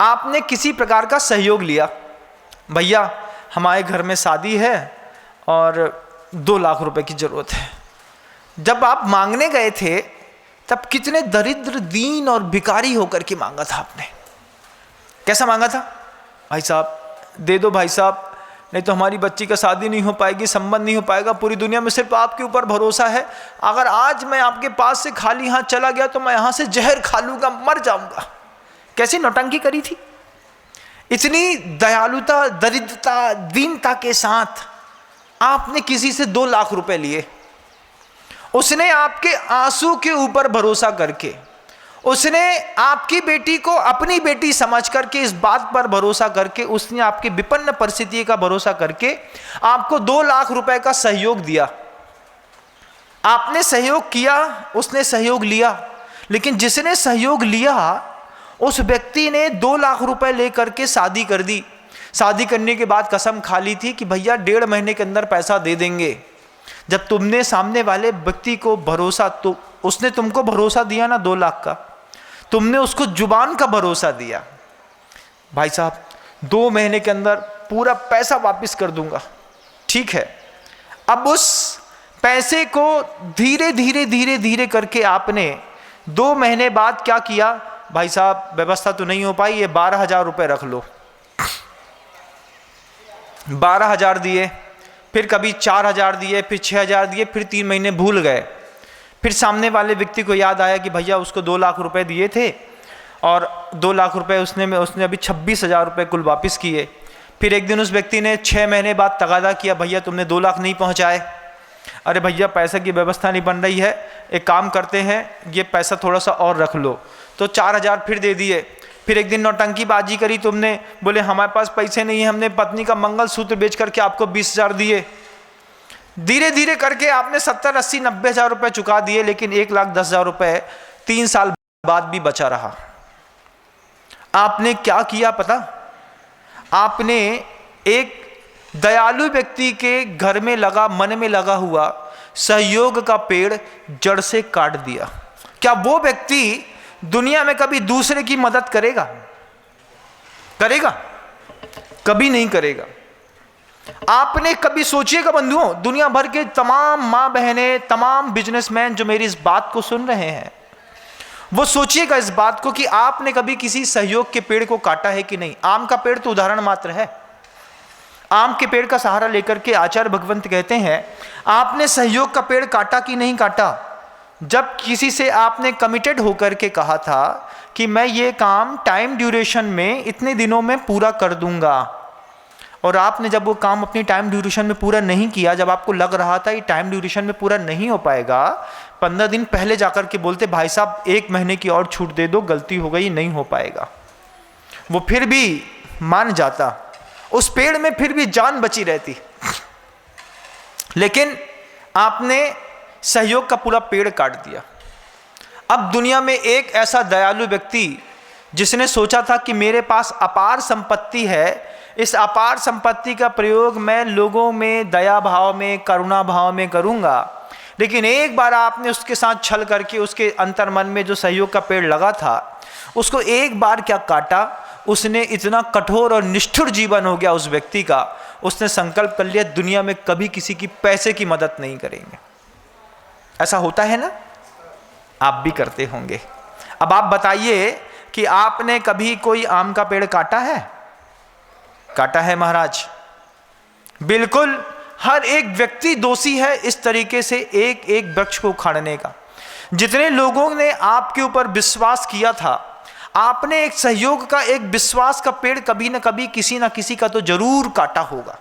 आपने किसी प्रकार का सहयोग लिया, भैया हमारे घर में शादी है और 2 लाख रुपए की जरूरत है। जब आप मांगने गए थे तब कितने दरिद्र, दीन और भिखारी होकर के मांगा था आपने। कैसा मांगा था? भाई साहब दे दो भाई साहब, नहीं तो हमारी बच्ची का शादी नहीं हो पाएगी, संबंध नहीं हो पाएगा, पूरी दुनिया में सिर्फ आपके ऊपर भरोसा है। अगर आज मैं आपके पास से खाली हाथ चला गया तो मैं यहाँ से जहर खा लूँगा, मर जाऊँगा। कैसी नौटंकी करी थी। इतनी दयालुता, दरिद्रता, दीनता के साथ आपने किसी से 2 लाख रुपए लिए। उसने आपके आंसू के ऊपर भरोसा करके, उसने आपकी बेटी को अपनी बेटी समझ करके, इस बात पर भरोसा करके, उसने आपकी विपन्न परिस्थिति का भरोसा करके आपको 2 लाख रुपए का सहयोग दिया। आपने सहयोग किया, उसने सहयोग लिया, लेकिन जिसने सहयोग लिया उस व्यक्ति ने 2 लाख रुपए लेकर के शादी कर दी। शादी करने के बाद कसम खा ली थी कि भैया 1.5 महीने के अंदर पैसा दे देंगे। जब तुमने सामने वाले व्यक्ति को भरोसा, तो उसने तुमको भरोसा दिया ना 2 लाख का, तुमने उसको जुबान का भरोसा दिया, भाई साहब 2 महीने के अंदर पूरा पैसा वापस कर दूंगा। ठीक है, अब उस पैसे को धीरे धीरे धीरे धीरे करके आपने 2 महीने बाद क्या किया? भाई साहब व्यवस्था तो नहीं हो पाई, ये 12,000 रुपये रख लो। 12,000 दिए, फिर कभी 4,000 दिए, फिर 6,000 दिए, फिर 3 महीने भूल गए। फिर सामने वाले व्यक्ति को याद आया कि भैया उसको 2 लाख रुपए दिए थे और 2 लाख रुपए उसने अभी 26,000 रुपये कुल वापस किए। फिर एक दिन उस व्यक्ति ने 6 महीने बाद तगादा किया, भैया तुमने 2 लाख नहीं पहुंचाए। अरे भैया पैसे की व्यवस्था नहीं बन रही है, एक काम करते हैं ये पैसा थोड़ा सा और रख लो, तो 4,000 फिर दे दिए। फिर एक दिन नौटंकी बाजी करी तुमने, बोले हमारे पास पैसे नहीं है, हमने पत्नी का मंगलसूत्र बेच करके आपको 20,000 दिए। धीरे धीरे करके आपने 70, 80, 90,000 रुपये चुका दिए, लेकिन 1,10,000 रुपये 3 साल बाद भी बचा रहा। आपने क्या किया पता? आपने एक दयालु व्यक्ति के घर में लगा, मन में लगा हुआ सहयोग का पेड़ जड़ से काट दिया। क्या वो व्यक्ति दुनिया में कभी दूसरे की मदद करेगा? करेगा? कभी नहीं करेगा। आपने कभी सोचिएगा बंधुओं, दुनिया भर के तमाम माँ बहनें, तमाम बिजनेसमैन जो मेरी इस बात को सुन रहे हैं, वो सोचिएगा इस बात को कि आपने कभी किसी सहयोग के पेड़ को काटा है कि नहीं। आम का पेड़ तो उदाहरण मात्र है। आम के पेड़ का सहारा लेकर के आचार्य भगवंत कहते हैं, आपने सहयोग का पेड़ काटा कि नहीं काटा? जब किसी से आपने कमिटेड होकर के कहा था कि मैं ये काम टाइम ड्यूरेशन में इतने दिनों में पूरा कर दूंगा, और आपने जब वो काम अपनी टाइम ड्यूरेशन में पूरा नहीं किया, जब आपको लग रहा था ये टाइम ड्यूरेशन में पूरा नहीं हो पाएगा, 15 दिन पहले जाकर के बोलते भाई साहब 1 महीने की और छूट दे दो, गलती हो गई नहीं हो पाएगा, वो फिर भी मान जाता, उस पेड़ में फिर भी जान बची रहती। लेकिन आपने सहयोग का पूरा पेड़ काट दिया। अब दुनिया में एक ऐसा दयालु व्यक्ति जिसने सोचा था कि मेरे पास अपार संपत्ति है, इस अपार संपत्ति का प्रयोग मैं लोगों में दया भाव में, करुणा भाव में करूंगा, लेकिन एक बार आपने उसके साथ छल करके उसके अंतर्मन में जो सहयोग का पेड़ लगा था उसको एक बार क्या काटा, उसने इतना कठोर और निष्ठुर जीवन हो गया उस व्यक्ति का, उसने संकल्प कर लिया दुनिया में कभी किसी की पैसे की मदद नहीं करेंगे। ऐसा होता है ना, आप भी करते होंगे। अब आप बताइए कि आपने कभी कोई आम का पेड़ काटा है? काटा है महाराज? बिल्कुल, हर एक व्यक्ति दोषी है इस तरीके से एक एक वृक्ष को उखाड़ने का। जितने लोगों ने आपके ऊपर विश्वास किया था, आपने एक सहयोग का, एक विश्वास का पेड़ कभी ना कभी किसी ना किसी का तो जरूर काटा होगा।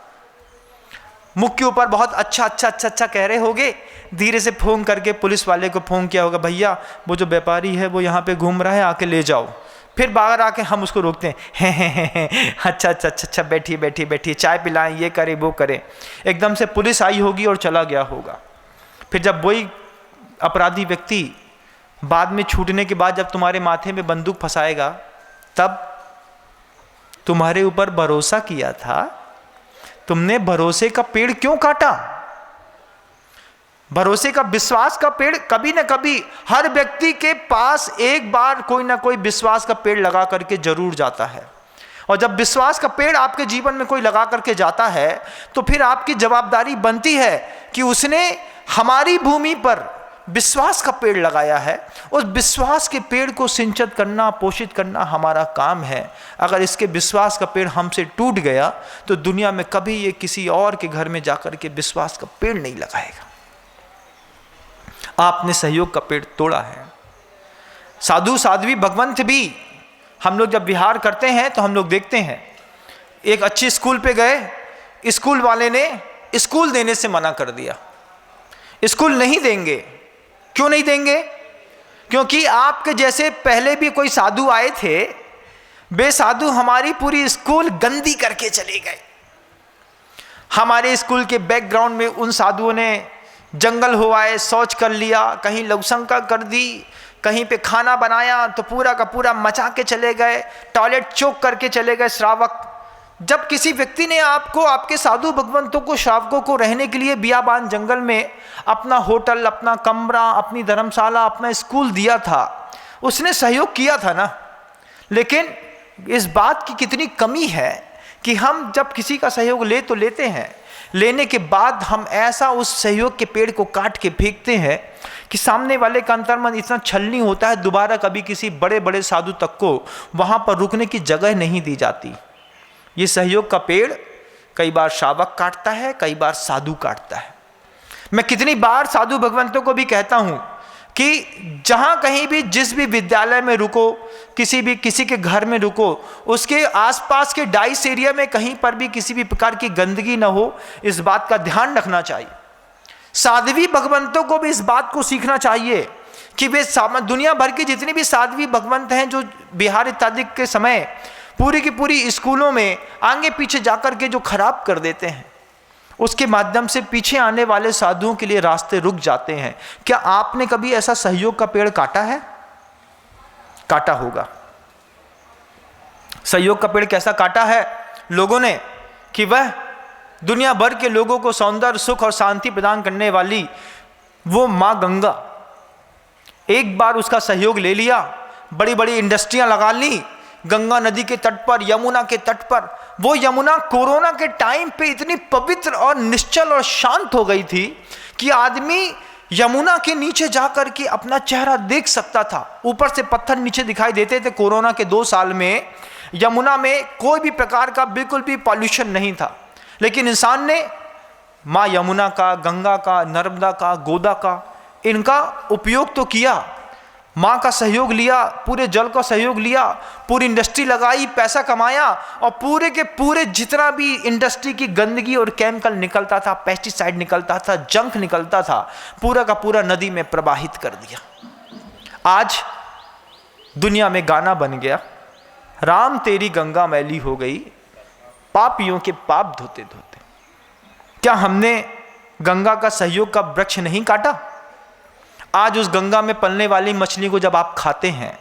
मुख के ऊपर बहुत अच्छा कह रहे होगे, धीरे से फोन करके पुलिस वाले को फोन किया होगा, भैया वो जो व्यापारी है वो यहाँ पे घूम रहा है, आके ले जाओ। फिर बाहर आके हम उसको रोकते हैं, अच्छा बैठिए चाय पिलाएं, ये करें वो करें। एकदम से पुलिस आई होगी और चला गया होगा। फिर जब वही अपराधी व्यक्ति बाद में छूटने के बाद जब तुम्हारे माथे में बंदूक फंसाएगा, तब तुम्हारे ऊपर भरोसा किया था, तुमने भरोसे का पेड़ क्यों काटा? भरोसे का, विश्वास का पेड़ कभी ना कभी हर व्यक्ति के पास एक बार कोई ना कोई विश्वास का पेड़ लगा करके जरूर जाता है। और जब विश्वास का पेड़ आपके जीवन में कोई लगा करके जाता है तो फिर आपकी जवाबदारी बनती है कि उसने हमारी भूमि पर विश्वास का पेड़ लगाया है, उस विश्वास के पेड़ को सिंचित करना, पोषित करना हमारा काम है। अगर इसके विश्वास का पेड़ हमसे टूट गया तो दुनिया में कभी ये किसी और के घर में जाकर के विश्वास का पेड़ नहीं लगाएगा। आपने सहयोग का पेड़ तोड़ा है। साधु साध्वी भगवंत भी, हम लोग जब विहार करते हैं तो हम लोग देखते हैं, एक अच्छी स्कूल पे गए, स्कूल वाले ने स्कूल देने से मना कर दिया। स्कूल नहीं देंगे। क्यों नहीं देंगे? क्योंकि आपके जैसे पहले भी कोई साधु आए थे, वे साधु हमारी पूरी स्कूल गंदी करके चले गए। हमारे स्कूल के बैकग्राउंड में उन साधुओं ने जंगल हुआए शौच कर लिया, कहीं लघुशंका कर दी, कहीं पे खाना बनाया तो पूरा का पूरा मचा के चले गए, टॉयलेट चौक करके चले गए श्रावक। जब किसी व्यक्ति ने आपको, आपके साधु भगवंतों को, श्रावकों को रहने के लिए बियाबान जंगल में अपना होटल, अपना कमरा, अपनी धर्मशाला, अपना स्कूल दिया था, उसने सहयोग किया था ना। लेकिन इस बात की कितनी कमी है कि हम जब किसी का सहयोग ले तो लेते हैं, लेने के बाद हम ऐसा उस सहयोग के पेड़ को काट के फेंकते हैं कि सामने वाले का अंतर्मन इतना छलनी होता है, दोबारा कभी किसी बड़े बड़े साधु तक को वहाँ पर रुकने की जगह नहीं दी जाती। ये सहयोग का पेड़ कई बार श्रावक काटता है, कई बार साधु काटता है। मैं कितनी बार साधु भगवंतों को भी कहता हूँ कि जहाँ कहीं भी, जिस भी विद्यालय में रुको, किसी के घर में रुको, उसके आसपास के डाइस एरिया में कहीं पर भी किसी भी प्रकार की गंदगी न हो, इस बात का ध्यान रखना चाहिए। साध्वी भगवंतों को भी इस बात को सीखना चाहिए कि वे दुनिया भर के जितने भी साध्वी भगवंत हैं जो बिहार इत्यादि के समय पूरी की पूरी स्कूलों में आगे पीछे जाकर के जो खराब कर देते हैं, उसके माध्यम से पीछे आने वाले साधुओं के लिए रास्ते रुक जाते हैं। क्या आपने कभी ऐसा सहयोग का पेड़ काटा है? काटा होगा। सहयोग का पेड़ कैसा काटा है लोगों ने कि वह दुनिया भर के लोगों को सौंदर्य, सुख और शांति प्रदान करने वाली वो माँ गंगा, एक बार उसका सहयोग ले लिया, बड़ी बड़ी इंडस्ट्रियां लगा ली गंगा नदी के तट पर, यमुना के तट पर। वो यमुना कोरोना के टाइम पे इतनी पवित्र और निश्चल और शांत हो गई थी कि आदमी यमुना के नीचे जाकर के अपना चेहरा देख सकता था। ऊपर से पत्थर नीचे दिखाई देते थे। कोरोना के 2 साल में यमुना में कोई भी प्रकार का बिल्कुल भी पॉल्यूशन नहीं था, लेकिन इंसान ने माँ यमुना का, गंगा का, नर्मदा का, गोदा का, इनका उपयोग तो किया, माँ का सहयोग लिया, पूरे जल का सहयोग लिया, पूरी इंडस्ट्री लगाई, पैसा कमाया, और पूरे के पूरे जितना भी इंडस्ट्री की गंदगी और केमिकल निकलता था, पेस्टिसाइड निकलता था, जंक निकलता था, पूरा का पूरा नदी में प्रवाहित कर दिया। आज दुनिया में गाना बन गया, राम तेरी गंगा मैली हो गई, पापियों के पाप धोते धोते। क्या हमने गंगा का सहयोग का वृक्ष नहीं काटा? आज उस गंगा में पलने वाली मछली को जब आप खाते हैं,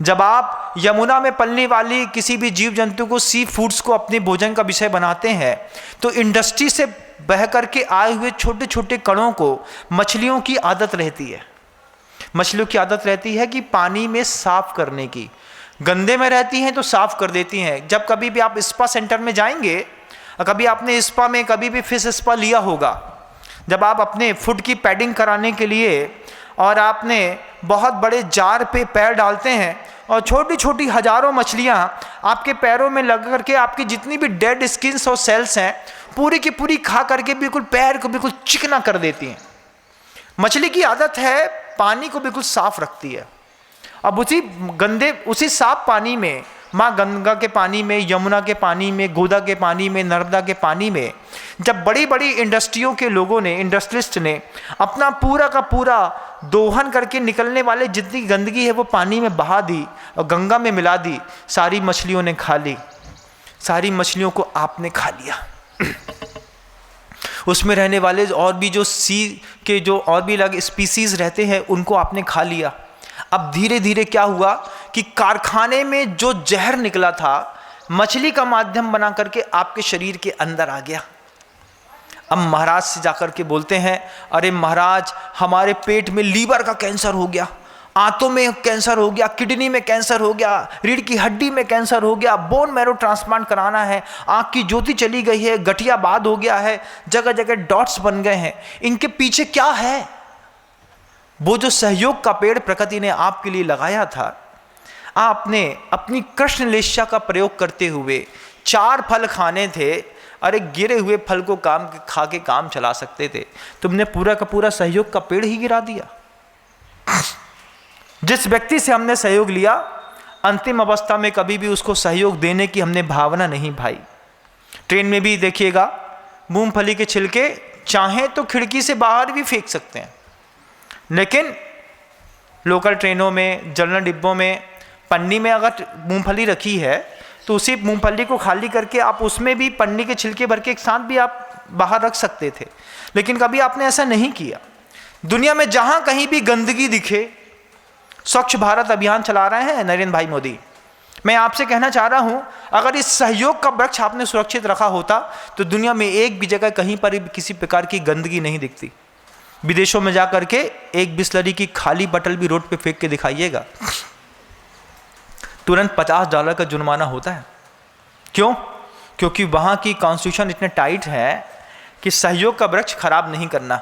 जब आप यमुना में पलने वाली किसी भी जीव जंतु को, सी फूड्स को अपने भोजन का विषय बनाते हैं, तो इंडस्ट्री से बह करके आए हुए छोटे छोटे कणों को मछलियों की आदत रहती है। मछलियों की आदत रहती है कि पानी में साफ करने की, गंदे में रहती हैं तो साफ कर देती हैं। जब कभी भी आप स्पा सेंटर में जाएंगे, कभी आपने स्पा में कभी भी फिश स्पा लिया होगा, जब आप अपने फुट की पैडिंग कराने के लिए और आपने बहुत बड़े जार पे पैर डालते हैं और छोटी छोटी हजारों मछलियां आपके पैरों में लग करके आपकी जितनी भी डेड स्किन्स और सेल्स हैं पूरी की पूरी खा करके बिल्कुल पैर को बिल्कुल चिकना कर देती हैं। मछली की आदत है पानी को बिल्कुल साफ रखती है। अब उसी साफ पानी में, माँ गंगा के पानी में, यमुना के पानी में, गोदा के पानी में, नर्मदा के पानी में, जब बड़ी बड़ी इंडस्ट्रियों के लोगों ने, इंडस्ट्रियलिस्ट ने अपना पूरा का पूरा दोहन करके निकलने वाले जितनी गंदगी है वो पानी में बहा दी और गंगा में मिला दी, सारी मछलियों ने खा ली। सारी मछलियों को आपने खा लिया। उसमें रहने वाले और भी जो सी के जो और भी अलग स्पीसीज रहते हैं उनको आपने खा लिया। अब धीरे धीरे क्या हुआ कि कारखाने में जो जहर निकला था मछली का माध्यम बना करके आपके शरीर के अंदर आ गया। अब महाराज से जाकर के बोलते हैं, अरे महाराज हमारे पेट में लीवर का कैंसर हो गया, आंतों में कैंसर हो गया, किडनी में कैंसर हो गया, रीढ़ की हड्डी में कैंसर हो गया, बोन मैरो ट्रांसप्लांट कराना है, आंख की ज्योति चली गई है, गठिया बाद हो गया है, जगह जगह डॉट्स बन गए हैं। इनके पीछे क्या है? वो जो सहयोग का पेड़ प्रकृति ने आपके लिए लगाया था, आपने अपनी कृष्ण लेस्या का प्रयोग करते हुए 4 फल खाने थे। अरे गिरे हुए फल को खा के काम चला सकते थे, तुमने पूरा का पूरा सहयोग का पेड़ ही गिरा दिया। जिस व्यक्ति से हमने सहयोग लिया, अंतिम अवस्था में कभी भी उसको सहयोग देने की हमने भावना नहीं भाई। ट्रेन में भी देखिएगा, मूंगफली के छिलके चाहें तो खिड़की से बाहर भी फेंक सकते हैं, लेकिन लोकल ट्रेनों में, जनरल डिब्बों में पन्नी में अगर मूंगफली रखी है तो उसी मूंगफली को खाली करके आप उसमें भी पन्नी के छिलके भर के एक साथ भी आप बाहर रख सकते थे, लेकिन कभी आपने ऐसा नहीं किया। दुनिया में जहां कहीं भी गंदगी दिखे, स्वच्छ भारत अभियान चला रहे हैं नरेंद्र भाई मोदी। मैं आपसे कहना चाह रहा हूं, अगर इस सहयोग का वृक्ष आपने सुरक्षित रखा होता तो दुनिया में एक भी जगह कहीं पर भी किसी प्रकार की गंदगी नहीं दिखती। विदेशों में जाकर के एक बिस्लरी की खाली बटल भी रोड पे फेंक के दिखाइएगा, तुरंत $50 का जुर्माना होता है। क्यों? क्योंकि वहां की कॉन्स्टिट्यूशन इतने टाइट है कि सहयोग का वृक्ष खराब नहीं करना।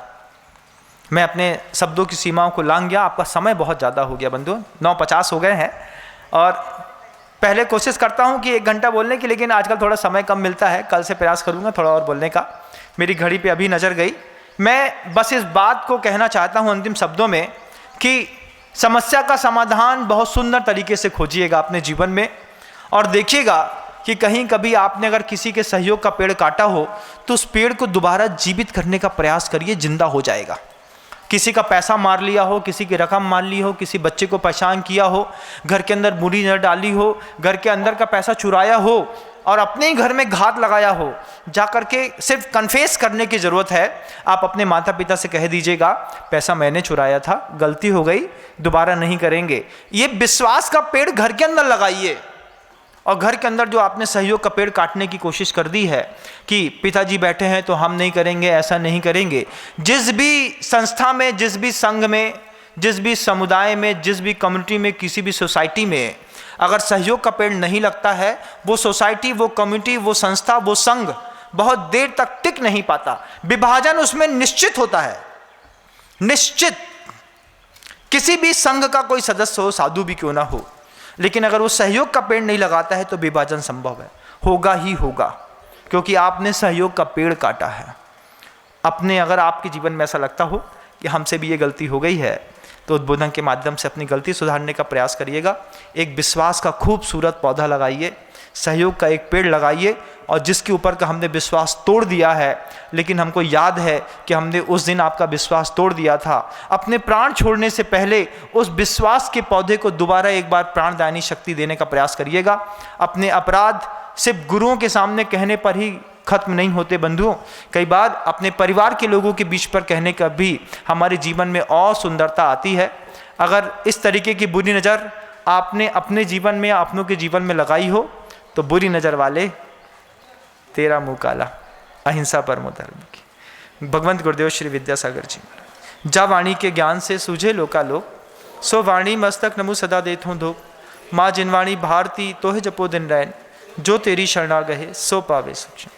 मैं अपने शब्दों की सीमाओं को लांघ गया, आपका समय बहुत ज़्यादा हो गया बंधु, 9:50 हो गए हैं। और पहले कोशिश करता हूं कि 1 घंटा बोलने की, लेकिन आजकल थोड़ा समय कम मिलता है। कल से प्रयास करूंगा थोड़ा और बोलने का। मेरी घड़ी पे अभी नज़र गई। मैं बस इस बात को कहना चाहता हूं अंतिम शब्दों में कि समस्या का समाधान बहुत सुंदर तरीके से खोजिएगा अपने जीवन में, और देखिएगा कि कहीं कभी आपने अगर किसी के सहयोग का पेड़ काटा हो तो उस पेड़ को दोबारा जीवित करने का प्रयास करिए, जिंदा हो जाएगा। किसी का पैसा मार लिया हो, किसी की रकम मार ली हो, किसी बच्चे को परेशान किया हो, घर के अंदर बुरी नजर डाली हो, घर के अंदर का पैसा चुराया हो और अपने ही घर में घात लगाया हो, जाकर के सिर्फ कन्फेस करने की ज़रूरत है। आप अपने माता पिता से कह दीजिएगा, पैसा मैंने चुराया था, गलती हो गई, दोबारा नहीं करेंगे। ये विश्वास का पेड़ घर के अंदर लगाइए। और घर के अंदर जो आपने सहयोग का पेड़ काटने की कोशिश कर दी है कि पिताजी बैठे हैं तो हम नहीं करेंगे, ऐसा नहीं करेंगे। जिस भी संस्था में, जिस भी संघ में, जिस भी समुदाय में, जिस भी कम्युनिटी में, किसी भी सोसाइटी में अगर सहयोग का पेड़ नहीं लगता है, वो सोसाइटी, वो कम्युनिटी, वो संस्था, वो संघ बहुत देर तक टिक नहीं पाता। विभाजन उसमें निश्चित होता है, निश्चित। किसी भी संघ का कोई सदस्य हो, साधु भी क्यों ना हो, लेकिन अगर वो सहयोग का पेड़ नहीं लगाता है तो विभाजन संभव है, होगा ही होगा, क्योंकि आपने सहयोग का पेड़ काटा है। अपने अगर आपके जीवन में ऐसा लगता हो कि हमसे भी ये गलती हो गई है, तो उद्बोधन के माध्यम से अपनी गलती सुधारने का प्रयास करिएगा। एक विश्वास का खूबसूरत पौधा लगाइए, सहयोग का एक पेड़ लगाइए, और जिसके ऊपर का हमने विश्वास तोड़ दिया है, लेकिन हमको याद है कि हमने उस दिन आपका विश्वास तोड़ दिया था, अपने प्राण छोड़ने से पहले उस विश्वास के पौधे को दोबारा एक बार प्राणदायनी शक्ति देने का प्रयास करिएगा। अपने अपराध सिर्फ गुरुओं के सामने कहने पर ही खत्म नहीं होते बंधुओं, कई बार अपने परिवार के लोगों के बीच पर कहने का भी हमारे जीवन में और सुंदरता आती है। अगर इस तरीके की बुरी नज़र आपने अपने जीवन में, अपनों के जीवन में लगाई हो, तो बुरी नज़र वाले तेरा मुँह काला, अहिंसा परमो धर्म की। भगवंत गुरुदेव श्री विद्यासागर जी। जा वाणी के ज्ञान से सूझे लोकालोक, सो वाणी मस्तक नमु सदा देत हूँ धोप। माँ जिनवाणी भारती तोहे जपो दिन रैन, जो तेरी शरणा गहे सो पावे सुख।